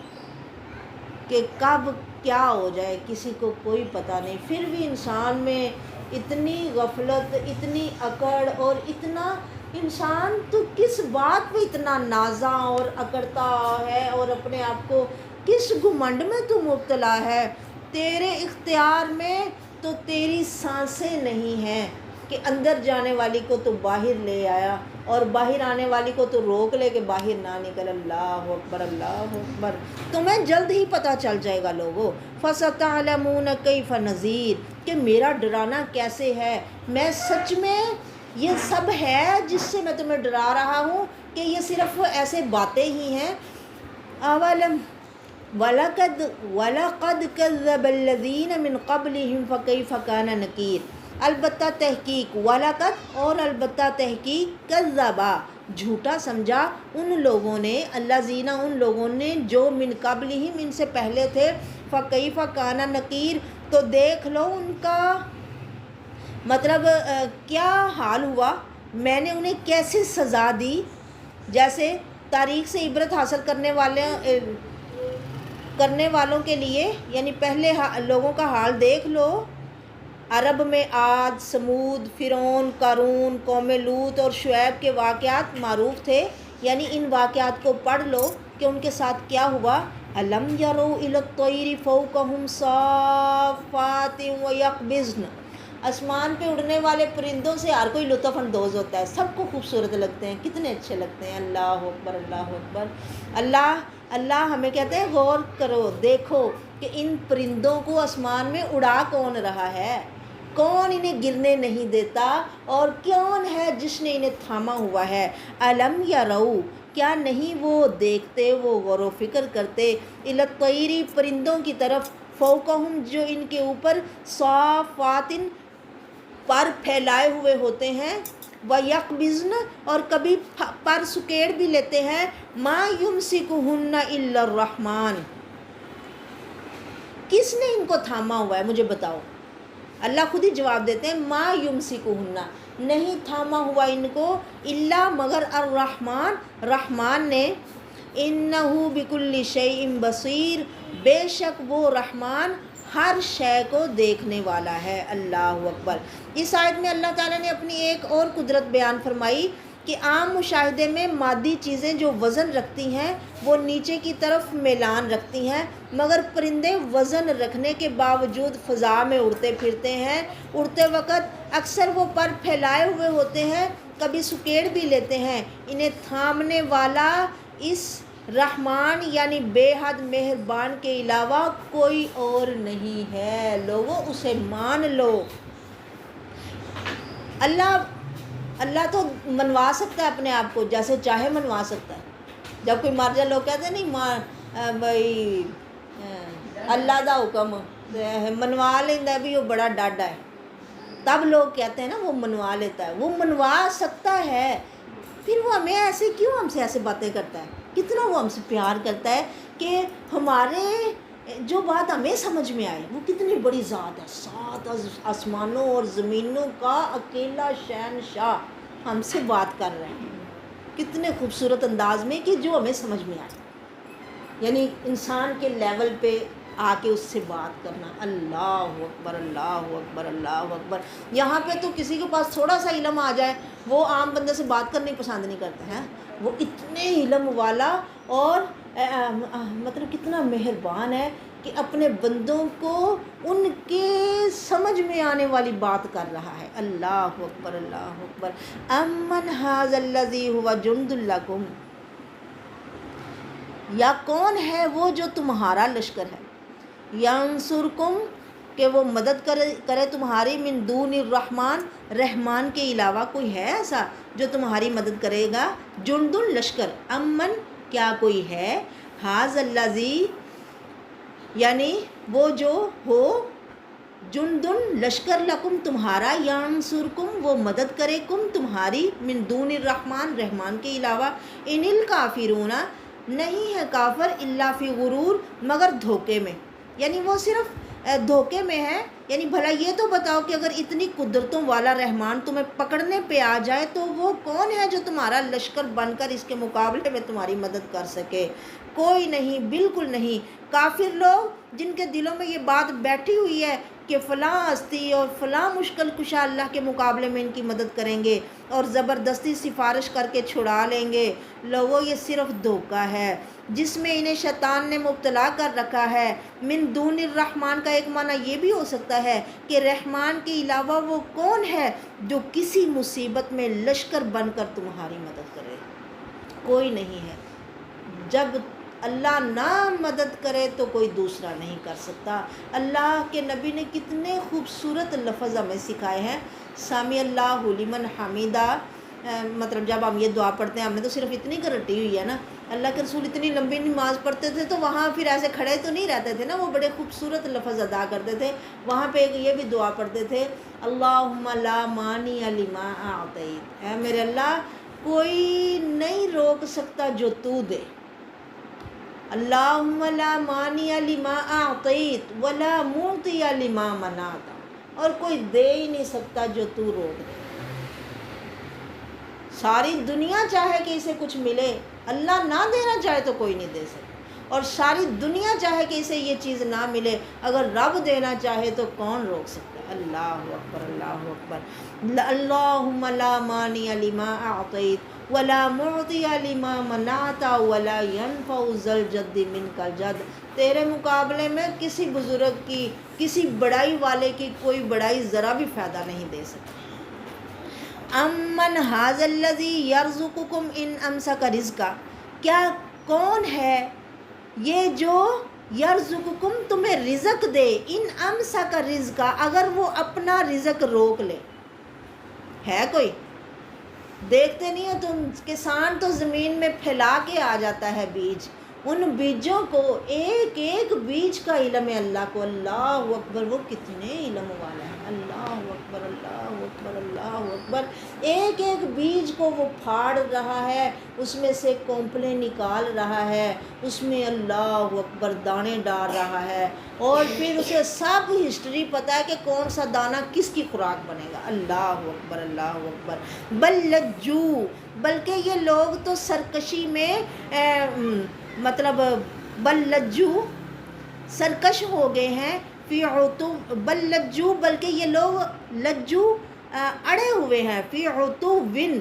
کہ کب کیا ہو جائے، کسی کو کوئی پتہ نہیں۔ پھر بھی انسان میں اتنی غفلت، اتنی اکڑ، اور اتنا انسان تو کس بات پہ اتنا نازاں اور اکڑتا ہے، اور اپنے آپ کو کس گھمنڈ میں تو مبتلا ہے۔ تیرے اختیار میں تو تیری سانسیں نہیں ہیں کہ اندر جانے والی کو تو باہر لے آیا اور باہر آنے والی کو تو روک لے کہ باہر نہ نکل۔ اللہ اکبر اللہ اکبر، تمہیں جلد ہی پتہ چل جائے گا لوگو۔ فَسَتَعْلَمُونَ كَيْفَ نَذِيرٌ، کہ میرا ڈرانا کیسے ہے، میں سچ میں یہ سب ہے جس سے میں تمہیں ڈرا رہا ہوں کہ یہ صرف ایسے باتیں ہی ہیں۔ اولم وَلَقَدْ كَذَّبَ الَّذِينَ مِن قَبْلِهِمْ فَكَيْفَ كَانَ نَكِيرٌ، البتہ تحقیق، وَلَقَدْ اور البتہ تحقیق، کذبا جھوٹا سمجھا ان لوگوں نے، الذین ان لوگوں نے جو من قبلہم ان سے پہلے تھے، فکیف کان نکیر تو دیکھ لو ان کا مطلب کیا حال ہوا، میں نے انہیں کیسے سزا دی. جیسے تاریخ سے عبرت حاصل کرنے والوں کے لیے، یعنی پہلے لوگوں کا حال دیکھ لو. عرب میں عاد، سمود، فرعون، قارون، قوم لوط اور شعیب کے واقعات معروف تھے، یعنی ان واقعات کو پڑھ لو کہ ان کے ساتھ کیا ہوا. الم یروا الی الطیر فوقہم صافات ویقبضن، آسمان پہ اڑنے والے پرندوں سے ہر کوئی لطف اندوز ہوتا ہے، سب کو خوبصورت لگتے ہیں، کتنے اچھے لگتے ہیں. اللہ اکبر، اللہ اکبر. اللہ ہمیں کہتے ہیں غور کرو، دیکھو کہ ان پرندوں کو آسمان میں اڑا کون رہا ہے، کون انہیں گرنے نہیں دیتا، اور کون ہے جس نے انہیں تھاما ہوا ہے. الم یروا کیا نہیں وہ دیکھتے، وہ غور و فکر کرتے، الی الطیر پرندوں کی طرف، فوقہم جو ان کے اوپر، صافات پر پھیلائے ہوئے ہوتے ہیں، وَيَقْبِضْنَ اور کبھی پر سکیڑ بھی لیتے ہیں. مَا يُمْسِكُهُنَّ إِلَّا الرَّحْمَنُ کس نے ان کو تھاما ہوا ہے مجھے بتاؤ. اللہ خود ہی جواب دیتے ہیں ما یمسکہن نہیں تھاما ہوا ان کو، الا مگر الرحمن رحمان نے، انہ بکل شیء بصیر بے شک وہ رحمان ہر شے کو دیکھنے والا ہے. اللہ اکبر. اس آیت میں اللہ تعالیٰ نے اپنی ایک اور قدرت بیان فرمائی کہ عام مشاہدے میں مادی چیزیں جو وزن رکھتی ہیں وہ نیچے کی طرف میلان رکھتی ہیں، مگر پرندے وزن رکھنے کے باوجود فضا میں اڑتے پھرتے ہیں. اڑتے وقت اکثر وہ پر پھیلائے ہوئے ہوتے ہیں، کبھی سکیڑ بھی لیتے ہیں. انہیں تھامنے والا اس رحمان یعنی بے حد مہربان کے علاوہ کوئی اور نہیں ہے. لوگوں اسے مان لو. اللہ تو منوا سکتا ہے اپنے آپ کو جیسے چاہے منوا سکتا ہے. جب کوئی مر جائے لوگ کہتے ہیں نہیں بھائی اللہ دا حکم منوا لینا ہے بھی وہ بڑا ڈاڈا ہے، تب لوگ کہتے ہیں نا وہ منوا لیتا ہے. وہ منوا سکتا ہے، پھر وہ ہمیں ایسے کیوں ہم سے ایسے باتیں کرتا ہے؟ کتنا وہ ہم سے پیار کرتا ہے کہ ہمارے جو بات ہمیں سمجھ میں آئے. وہ کتنی بڑی ذات ہے، سات آسمانوں اور زمینوں کا اکیلا شہنشاہ ہم سے بات کر رہے ہیں کتنے خوبصورت انداز میں کہ جو ہمیں سمجھ میں آئے، یعنی انسان کے لیول پہ آ کے اس سے بات کرنا. اللہ اکبر، اللہ اکبر، اللہ اکبر. یہاں پہ تو کسی کے پاس تھوڑا سا علم آ جائے وہ عام بندے سے بات کرنی پسند نہیں کرتے ہیں. وہ اتنے علم والا اور مطلب کتنا مہربان ہے کہ اپنے بندوں کو ان کے سمجھ میں آنے والی بات کر رہا ہے. اللہ اکبر، اللہ اکبر. امن ھذا الذی ھو جند لکم یا کون ہے وہ جو تمہارا لشکر ہے، ینصرکم کہ وہ مدد کرے تمہاری، من دون الرحمن رحمان کے علاوہ کوئی ہے ایسا جو تمہاری مدد کرے گا. جند لشکر، امن کیا کوئی ہے، ھذا الذی یعنی وہ جو ہو، جند لشکر لکم تمہارا، ینصرکم وہ مدد کرے، کم تمہاری، من دون الرحمن رحمان کے علاوہ. ان الکافرون نہیں ہے کافر، الا فی غرور مگر دھوکے میں، یعنی وہ صرف دھوکے میں ہے. یعنی بھلا یہ تو بتاؤ کہ اگر اتنی قدرتوں والا رحمان تمہیں پکڑنے پہ آ جائے تو وہ کون ہے جو تمہارا لشکر بن کر اس کے مقابلے میں تمہاری مدد کر سکے؟ کوئی نہیں، بالکل نہیں. کافر لوگ جن کے دلوں میں یہ بات بیٹھی ہوئی ہے کہ فلاں ہستی اور فلاں مشکل کشا اللہ کے مقابلے میں ان کی مدد کریں گے اور زبردستی سفارش کر کے چھڑا لیں گے، لوگوں یہ صرف دھوکہ ہے جس میں انہیں شیطان نے مبتلا کر رکھا ہے. من دون الرحمن کا ایک معنی یہ بھی ہو سکتا ہے کہ رحمان کے علاوہ وہ کون ہے جو کسی مصیبت میں لشکر بن کر تمہاری مدد کرے. کوئی نہیں ہے. جب اللہ نہ مدد کرے تو کوئی دوسرا نہیں کر سکتا. اللہ کے نبی نے کتنے خوبصورت لفظ ہمیں سکھائے ہیں. سمی اللہ لمن حمیدہ مطلب جب ہم یہ دعا پڑھتے ہیں، ہم نے تو صرف اتنی کر رٹی ہوئی ہے نا، اللہ کے رسول اتنی لمبی نماز پڑھتے تھے تو وہاں پھر ایسے کھڑے تو نہیں رہتے تھے نا، وہ بڑے خوبصورت لفظ ادا کرتے تھے. وہاں پہ ایک یہ بھی دعا پڑھتے تھے، اللہم لا مانع لما اعطیت، اے میرے اللہ کوئی نہیں روک سکتا جو تو دے. اللہم لا مانع لما اعطیت ولا معطی لما منعت، اور کوئی دے ہی نہیں سکتا جو تو روک دے. ساری دنیا چاہے کہ اسے کچھ ملے، اللہ نہ دینا چاہے تو کوئی نہیں دے سکتا. اور ساری دنیا چاہے کہ اسے یہ چیز نہ ملے، اگر رب دینا چاہے تو کون روک سکتا ہے. اللہ اکبر، اللہ اکبر. اللہم لا مانع لما اعطیت ولا معطی لما منعت ولا ينفع ذا الجد منک الجد. تیرے مقابلے میں کسی بزرگ کی، کسی بڑائی والے کی کوئی بڑائی ذرا بھی فائدہ نہیں دے سکتی. امن ھذا الذی یرزقکم ان امسک رزقا، کیا کون ہے یہ جو یرزقکم تمہیں رزق دے، ان امسک رزقا اگر وہ اپنا رزق روک لے. ہے کوئی؟ دیکھتے نہیں ہو تم، کسان تو زمین میں پھیلا کے آ جاتا ہے بیج، ان بیجوں کو ایک ایک بیج کا علم ہے اللہ کو. اللہ اکبر، وہ کتنے علم والا ہے. اللہ اکبر، اللہ اکبر، اللہ اکبر. ایک ایک بیج کو وہ پھاڑ رہا ہے، اس میں سے کونپلیں نکال رہا ہے، اس میں اللہ اکبر دانے ڈال رہا ہے، اور پھر اسے سب ہسٹری پتہ ہے کہ کون سا دانہ کس کی خوراک بنے گا. اللہ اکبر، اللہ اکبر. بل لجو، بلکہ یہ لوگ تو سرکشی میں مطلب بل لجو سرکش ہو گئے ہیں، فی عتو بل لجو، بلکہ یہ لوگ لجو اڑے ہوئے ہیں، فی عتوٍ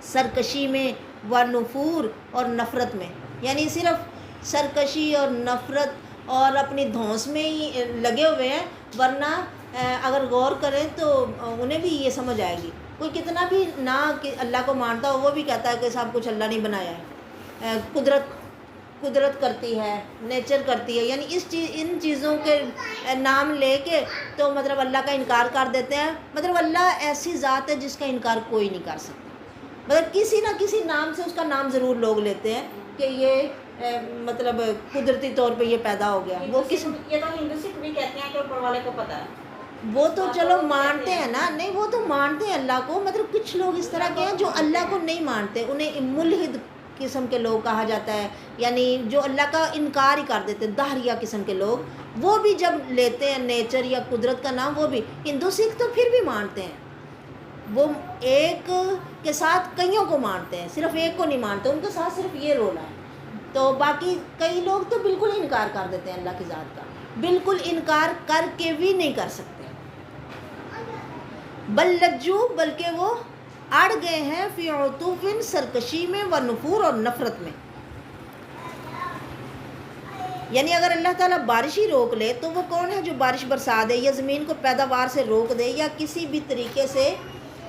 سرکشی میں، و نفور اور نفرت میں. یعنی صرف سرکشی اور نفرت اور اپنی دھونس میں ہی لگے ہوئے ہیں، ورنہ اگر غور کریں تو انہیں بھی یہ سمجھ آئے گی. کوئی کتنا بھی نہ کہ اللہ کو مانتا ہو، وہ بھی کہتا ہے کہ سب کچھ اللہ نے بنایا ہے، قدرت کرتی ہے، نیچر کرتی ہے. یعنی ان چیزوں کے نام لے کے تو مطلب اللہ کا انکار کر دیتے ہیں. مطلب اللہ ایسی ذات ہے جس کا انکار کوئی نہیں کر سکتا. مطلب کسی نہ کسی نام سے اس کا نام ضرور لوگ لیتے ہیں کہ یہ مطلب قدرتی طور پہ یہ پیدا ہو گیا. وہ کس یہ تو ہندو سکھ بھی کہتے ہیں کہ اوپر والے کو پتہ ہے. وہ تو چلو مانتے ہیں نا، نہیں وہ تو مانتے ہیں اللہ کو. مطلب کچھ لوگ اس طرح کے ہیں جو اللہ کو نہیں مانتے، انہیں ملحد قسم کے لوگ کہا جاتا ہے، یعنی جو اللہ کا انکار ہی کر دیتے ہیں، دہریہ قسم کے لوگ. وہ بھی جب لیتے ہیں نیچر یا قدرت کا نام، وہ بھی ہندو سکھ تو پھر بھی مانتے ہیں. وہ ایک کے ساتھ کئیوں کو مانتے ہیں، صرف ایک کو نہیں مانتے، ان کے ساتھ صرف یہ رولا ہے. تو باقی کئی لوگ تو بالکل انکار کر دیتے ہیں اللہ کی ذات کا، بالکل انکار کر کے بھی نہیں کر سکتے. بل لجو، بلکہ وہ اڑ گئے ہیں، فی عتوٍ سرکشی میں، و نفور اور نفرت میں. یعنی اگر اللہ تعالیٰ بارش ہی روک لے تو وہ کون ہے جو بارش برسا دے، یا زمین کو پیداوار سے روک دے، یا کسی بھی طریقے سے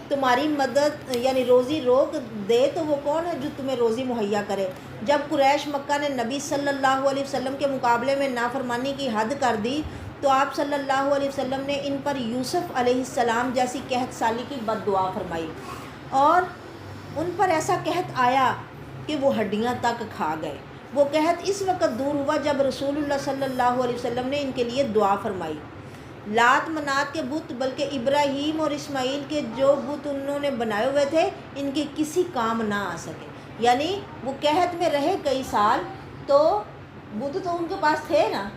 تمہاری مدد یعنی روزی روک دے، تو وہ کون ہے جو تمہیں روزی مہیا کرے. جب قریش مکہ نے نبی صلی اللہ علیہ وسلم کے مقابلے میں نافرمانی کی حد کر دی تو آپ صلی اللہ علیہ وسلم نے ان پر یوسف علیہ السلام جیسی قحط سالی کی بد دعا فرمائی، اور ان پر ایسا قحط آیا کہ وہ ہڈیاں تک کھا گئے. وہ قحط اس وقت دور ہوا جب رسول اللہ صلی اللہ علیہ وسلم نے ان کے لیے دعا فرمائی. لات منات کے بت، بلکہ ابراہیم اور اسماعیل کے جو بت انہوں نے بنائے ہوئے تھے، ان کے کسی کام نہ آ سکے. یعنی وہ قحط میں رہے کئی سال، تو بت تو ان کے پاس تھے نا،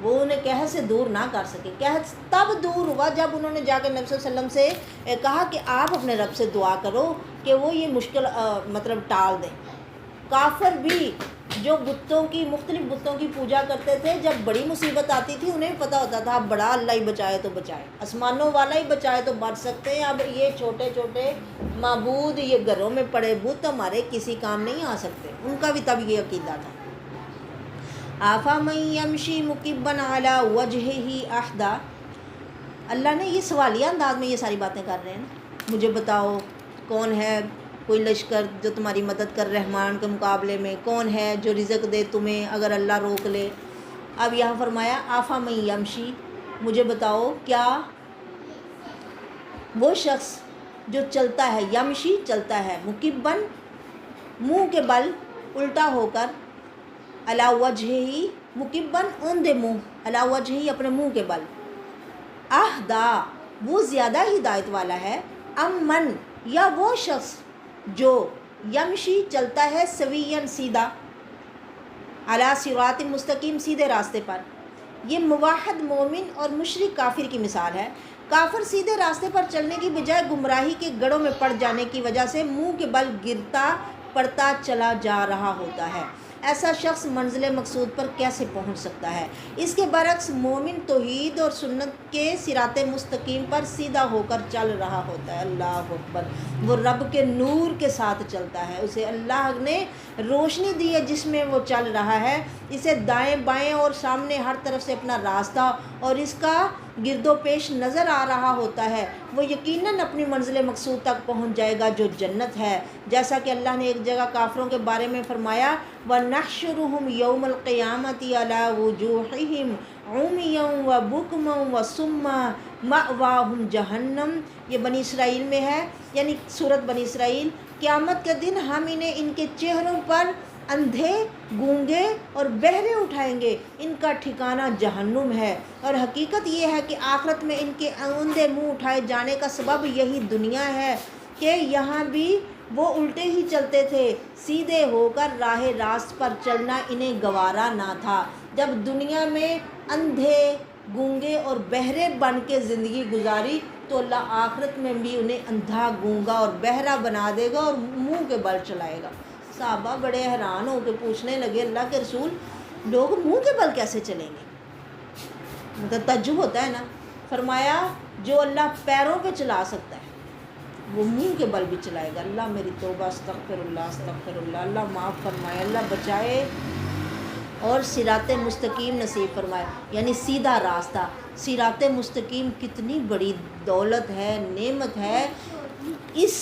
وہ انہیں قحط سے دور نہ کر سکے. قحط تب دور ہوا جب انہوں نے جا کے نبی صلی اللہ علیہ وسلم سے کہا کہ آپ اپنے رب سے دعا کرو کہ وہ یہ مشکل مطلب ٹال دیں. کافر بھی جو بتوں کی مختلف بتوں کی پوجا کرتے تھے، جب بڑی مصیبت آتی تھی انہیں پتہ ہوتا تھا اب بڑا اللہ ہی بچائے تو بچائے، آسمانوں والا ہی بچائے تو بچ سکتے ہیں، اب یہ چھوٹے چھوٹے معبود، یہ گھروں میں پڑے بت ہمارے کسی کام نہیں آ سکتے. ان کا بھی تب یہ عقیدہ تھا. آفامن یمشی مکبن علی وجہہ احدی، اللہ نے یہ سوالیہ انداز میں یہ ساری باتیں کر رہے ہیں. مجھے بتاؤ کون ہے کوئی لشکر جو تمہاری مدد کر رحمان کے مقابلے میں، کون ہے جو رزق دے تمہیں اگر اللہ روک لے. اب یہاں فرمایا آفامن یمشی، مجھے بتاؤ کیا وہ شخص جو چلتا ہے، یمشی چلتا ہے، مکبن منہ کے بل الٹا ہو کر، علی وجہہ مکبن اوندے منہ، علی وجہہ اپنے منہ کے بل، اہدا وہ زیادہ ہدایت والا ہے، من یا وہ شخص جو یمشی چلتا ہے سویًا سیدھا، علی صراط مستقیم سیدھے راستے پر۔ یہ موحد مومن اور مشرک کافر کی مثال ہے۔ کافر سیدھے راستے پر چلنے کی بجائے گمراہی کے گڑھوں میں پڑ جانے کی وجہ سے منہ کے بل گرتا پڑتا چلا جا رہا ہوتا ہے۔ ایسا شخص منزل مقصود پر کیسے پہنچ سکتا ہے؟ اس کے برعکس مومن توحید اور سنت کے صراط مستقیم پر سیدھا ہو کر چل رہا ہوتا ہے۔ اللہ اکبر! وہ رب کے نور کے ساتھ چلتا ہے، اسے اللہ نے روشنی دی ہے جس میں وہ چل رہا ہے، اسے دائیں بائیں اور سامنے ہر طرف سے اپنا راستہ اور اس کا گرد و پیش نظر آ رہا ہوتا ہے۔ وہ یقیناً اپنی منزل مقصود تک پہنچ جائے گا جو جنت ہے، جیسا کہ اللہ نے ایک جگہ کافروں کے بارے میں فرمایا وَنَحْشُرُهُمْ يَوْمَ الْقِيَامَةِ عَلَى وُجُوهِهِمْ عُمْيًا وَبُكْمًا وَصُمًّا مَأْوَاهُمْ جَهَنَّمُ۔ یہ بنی اسرائیل میں ہے، یعنی سورۃ بنی اسرائیل۔ قیامت کے دن ہم انہیں ان کے چہروں پر اندھے، گونگے اور بہرے اٹھائیں گے، ان کا ٹھکانہ جہنم ہے۔ اور حقیقت یہ ہے کہ آخرت میں ان کے اندھے منہ اٹھائے جانے کا سبب یہی دنیا ہے کہ یہاں بھی وہ الٹے ہی چلتے تھے، سیدھے ہو کر راہ راست پر چلنا انہیں گوارا نہ تھا۔ جب دنیا میں اندھے، گونگے اور بہرے بن کے زندگی گزاری تو اللہ آخرت میں بھی انہیں اندھا، گونگا اور بہرا بنا دے گا اور منہ کے بل چلائے گا۔ صحابہ بڑے حیران ہو کے پوچھنے لگے اللہ کے رسول لوگ منہ کے بل کیسے چلیں گے؟ مطلب تعجب ہوتا ہے نا۔ فرمایا جو اللہ پیروں پہ چلا سکتا ہے وہ منہ کے بل بھی چلائے گا۔ اللہ میری توبہ، استغفر اللہ استغفر اللہ، اللہ معاف فرمائے، اللہ بچائے اور صراط مستقیم نصیب فرمائے، یعنی سیدھا راستہ۔ صراط مستقیم کتنی بڑی دولت ہے، نعمت ہے، اس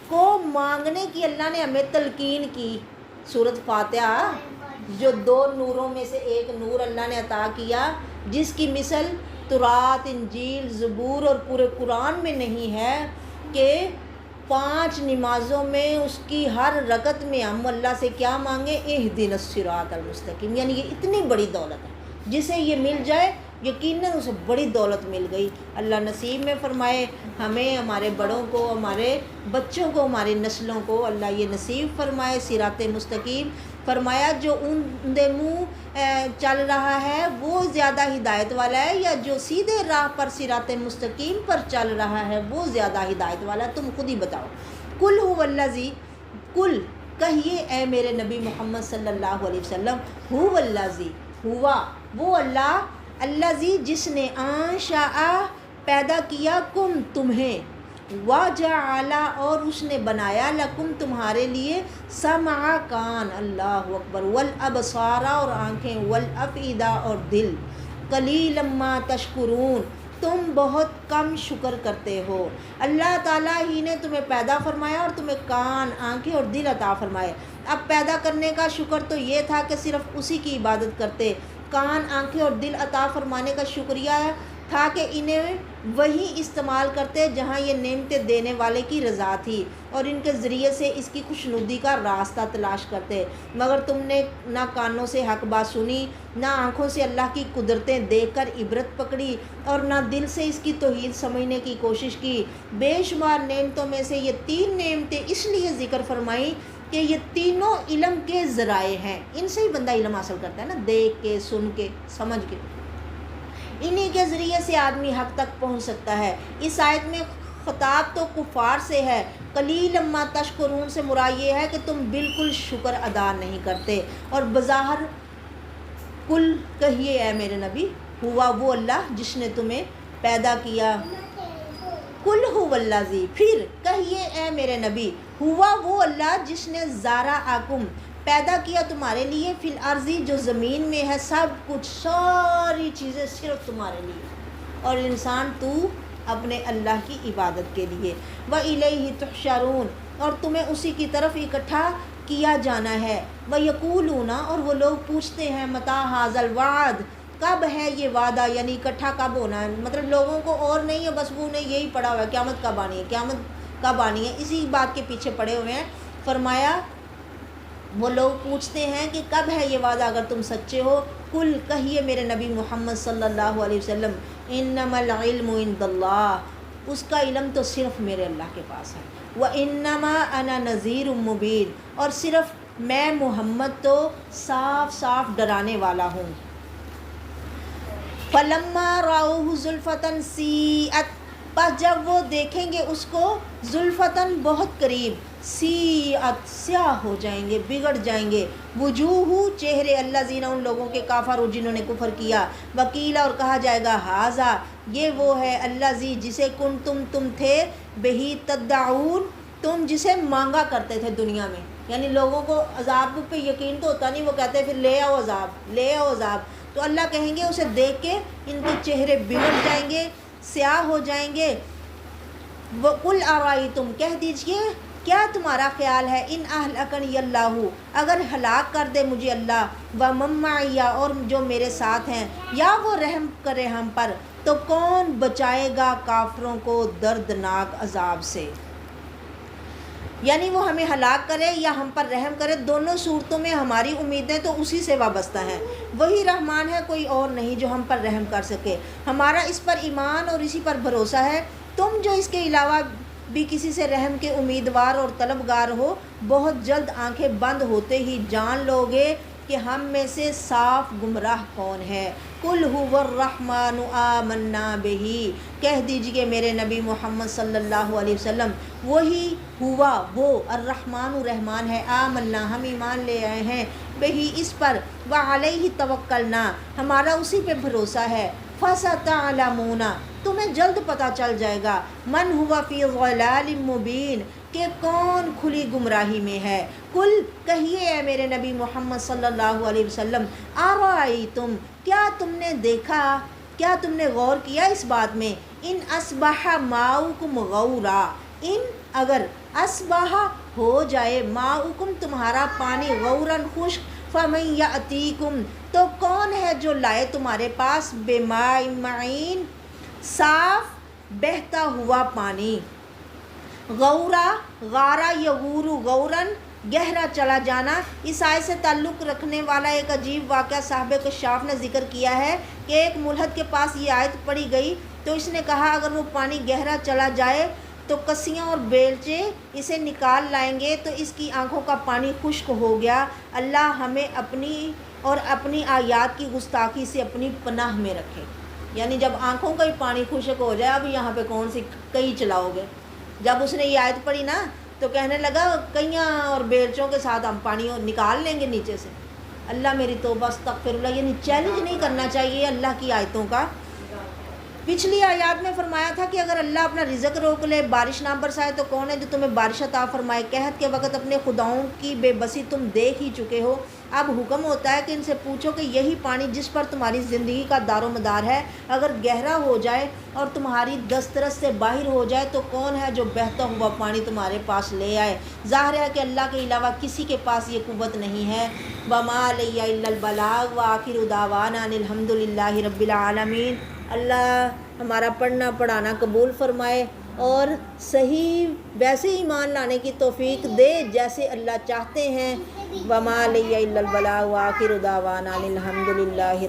کو مانگنے کی اللہ نے ہمیں تلقین کی۔ سورۃ فاتحہ جو 2 نوروں میں سے ایک نور اللہ نے عطا کیا، جس کی مثل تورات، انجیل، زبور اور پورے قرآن میں نہیں ہے، کہ 5 نمازوں میں اس کی ہر رکعت میں ہم اللہ سے کیا مانگیں؟ اہدنا الصراط المستقیم۔ یعنی یہ اتنی بڑی دولت ہے، جسے یہ مل جائے یقیناً اسے بڑی دولت مل گئی۔ اللہ نصیب میں فرمائے ہمیں، ہمارے بڑوں کو، ہمارے بچوں کو، ہماری نسلوں کو اللہ یہ نصیب فرمائے صراط مستقیم۔ فرمایا جو اندھے منہ چل رہا ہے وہ زیادہ ہدایت والا ہے، یا جو سیدھے راہ پر صراط مستقیم پر چل رہا ہے وہ زیادہ ہدایت والا ہے؟ تم خود ہی بتاؤ۔ قل هو الذی، قل کہیے اے میرے نبی محمد صلی اللہ علیہ وسلم، هو الذی، ہوا وہ اللہ، الذی جس نے انشأ پیدا کیا، کم تمہیں، وجعل اور اس نے بنایا، لکم تمہارے لیے، سمع کان، اللہ اکبر، والابصار اور آنکھیں، والافئدہ اور دل، قلیلا ما تشکرون تم بہت کم شکر کرتے ہو۔ اللہ تعالیٰ ہی نے تمہیں پیدا فرمایا اور تمہیں کان، آنکھیں اور دل عطا فرمائے۔ اب پیدا کرنے کا شکر تو یہ تھا کہ صرف اسی کی عبادت کرتے، کان، آنکھیں اور دل عطا فرمانے کا شکریہ تھا کہ انہیں وہی استعمال کرتے جہاں یہ نعمتیں دینے والے کی رضا تھی، اور ان کے ذریعے سے اس کی خوشنودی کا راستہ تلاش کرتے۔ مگر تم نے نہ کانوں سے حق بات سنی، نہ آنکھوں سے اللہ کی قدرتیں دیکھ کر عبرت پکڑی، اور نہ دل سے اس کی توحید سمجھنے کی کوشش کی۔ بے شمار نعمتوں میں سے یہ 3 نعمتیں اس لیے ذکر فرمائیں کہ یہ تینوں علم کے ذرائع ہیں، ان سے ہی بندہ علم حاصل کرتا ہے نا، دیکھ کے، سن کے، سمجھ کے، انہی کے ذریعے سے آدمی حق تک پہنچ سکتا ہے۔ اس آیت میں خطاب تو کفار سے ہے، قلیلا ما تشکرون سے مراد یہ ہے کہ تم بالکل شکر ادا نہیں کرتے۔ اور بظاہر کل کہیے اے میرے نبی، ہوا وہ اللہ جس نے تمہیں پیدا کیا، کل هو الذی، پھر کہیے اے میرے نبی، ہوا وہ اللہ جس نے ذرأکم پیدا کیا تمہارے لیے، فی الارض جو زمین میں ہے، سب کچھ، ساری چیزیں صرف تمہارے لیے، اور انسان تو اپنے اللہ کی عبادت کے لیے، وَإِلَيْهِ تُحْشَرُونَ اور تمہیں اسی کی طرف اکٹھا کیا جانا ہے، وَيَقُولُونَ اور وہ لوگ پوچھتے ہیں، مَتَىٰ هَٰذَا الْوَعْدُ کب ہے یہ وعدہ، یعنی اکٹھا کب ہونا ہے، مطلب لوگوں کو اور نہیں ہے، بس وہ انہیں یہی پڑا ہوا ہے قیامت کب آنی ہے، قیامت کب آنی ہے، اسی بات کے پیچھے پڑے ہوئے ہیں۔ فرمایا وہ لوگ پوچھتے ہیں کہ کب ہے یہ وعدہ اگر تم سچے ہو، کل کہیے میرے نبی محمد صلی اللہ علیہ وسلم، انما العلم عند اللہ، اس کا علم تو صرف میرے اللہ کے پاس ہے، وَإِنَّمَا أَنَا نَذِيرٌ مُبِينٌ، اور صرف میں محمد تو صاف صاف ڈرانے والا ہوں۔ فَلَمَّا رَأَوْهُ زُلْفَةً سِيئَتْ، پس جب وہ دیکھیں گے اس کو، زلفتاً بہت قریب، سیئت سیاہ ہو جائیں گے، بگڑ جائیں گے، وجوہ چہرے، الذین ان لوگوں کے کافروا جنہوں نے کفر کیا، وکیلا اور کہا جائے گا، ھذا یہ وہ ہے، الذی جسے کنتم تم تھے، بہی تدعون تم جسے مانگا کرتے تھے دنیا میں، یعنی لوگوں کو عذاب پہ یقین تو ہوتا نہیں، وہ کہتے پھر لے آؤ عذاب، لے آؤ عذاب، تو اللہ کہیں گے اسے دیکھ کے ان کے چہرے بگڑ جائیں گے، سیاہ ہو جائیں گے۔ وَقُلْ أَرَأَيْتُمْ کہہ دیجئے کیا تمہارا خیال ہے، ان اہلکنی اللہ اگر ہلاک کر دے مجھے اللہ، وَمَن مَعِیَ اور جو میرے ساتھ ہیں، یا وہ رحم کرے ہم پر، تو کون بچائے گا کافروں کو دردناک عذاب سے، یعنی وہ ہمیں ہلاک کرے یا ہم پر رحم کرے، دونوں صورتوں میں ہماری امیدیں تو اسی سے وابستہ ہیں، وہی رحمان ہے، کوئی اور نہیں جو ہم پر رحم کر سکے، ہمارا اس پر ایمان اور اسی پر بھروسہ ہے، تم جو اس کے علاوہ بھی کسی سے رحم کے امیدوار اور طلبگار ہو، بہت جلد آنکھیں بند ہوتے ہی جان لوگے کہ ہم میں سے صاف گمراہ کون ہے۔ قل هو الرحمن آمنا بہ کہہ دیجئے میرے نبی محمد صلی اللہ علیہ وسلم، وہی ہوا وہ، الرحمن رحمان ہے، آمنا ہم ایمان لے آئے ہیں، بہی اس پر، وعلیہ توکلنا ہمارا اسی پہ بھروسہ ہے، فستعلمون تمہیں جلد پتہ چل جائے گا، من ہوا فی ضلال مبین کہ کون کھلی گمراہی میں ہے۔ کل کہیے اے میرے نبی محمد صلی اللہ علیہ وسلم، ارائیتم کیا تم نے دیکھا، کیا تم نے غور کیا اس بات میں، ان اصبح ماؤکم غورا، ان اگر اصبح ہو جائے، ماؤکم تمہارا پانی، غوراً خشک، فمن یاتیکم تو کون ہے جو لائے تمہارے پاس، بماء معین صاف بہتا ہوا پانی، غورا غارہ یغور غوراً گہرا چلا جانا۔ اس آیت سے تعلق رکھنے والا ایک عجیب واقعہ صاحب کشاف نے ذکر کیا ہے کہ ایک ملحد کے پاس یہ آیت پڑھی گئی تو اس نے کہا اگر وہ پانی گہرا چلا جائے تو کسیاں اور بیلچے اسے نکال لائیں گے تو اس کی آنکھوں کا پانی خشک ہو گیا۔ اللہ ہمیں اپنی اور اپنی آیات کی گستاخی سے اپنی پناہ میں رکھے، یعنی جب آنکھوں کا ہی پانی خشک ہو جائے، اب یہاں پہ کون سی کئی چلاؤ گے۔ جب اس نے یہ آیت پڑھی نا تو کہنے لگا کئیاں اور بیلچوں کے ساتھ ہم پانی نکال لیں گے نیچے سے۔ اللہ میری توبہ استغفر اللہ، یعنی چیلنج نہیں کرنا چاہیے اللہ کی آیتوں کا۔ پچھلی آیات میں فرمایا تھا کہ اگر اللہ اپنا رزق روک لے، بارش نہ برسائے تو کون ہے جو تمہیں بارش عطا فرمائے۔ قحط کے وقت اپنے خداؤں کی بے بسی تم دیکھ ہی چکے ہو، اب حکم ہوتا ہے کہ ان سے پوچھو کہ یہی پانی جس پر تمہاری زندگی کا دار و مدار ہے اگر گہرا ہو جائے اور تمہاری دسترس سے باہر ہو جائے تو کون ہے جو بہتا ہوا پانی تمہارے پاس لے آئے۔ ظاہر ہے کہ اللہ کے علاوہ کسی کے پاس یہ قوت نہیں ہے۔ وما علیہ الا البلاغ وآخر دعوانا ان الحمد للہ رب العالمین۔ اللہ ہمارا پڑھنا پڑھانا قبول فرمائے اور صحیح ویسے ایمان لانے کی توفیق دے جیسے اللہ چاہتے ہیں۔ وما علیہ الا البلاغ وآخر دعوانا ان الحمد للہ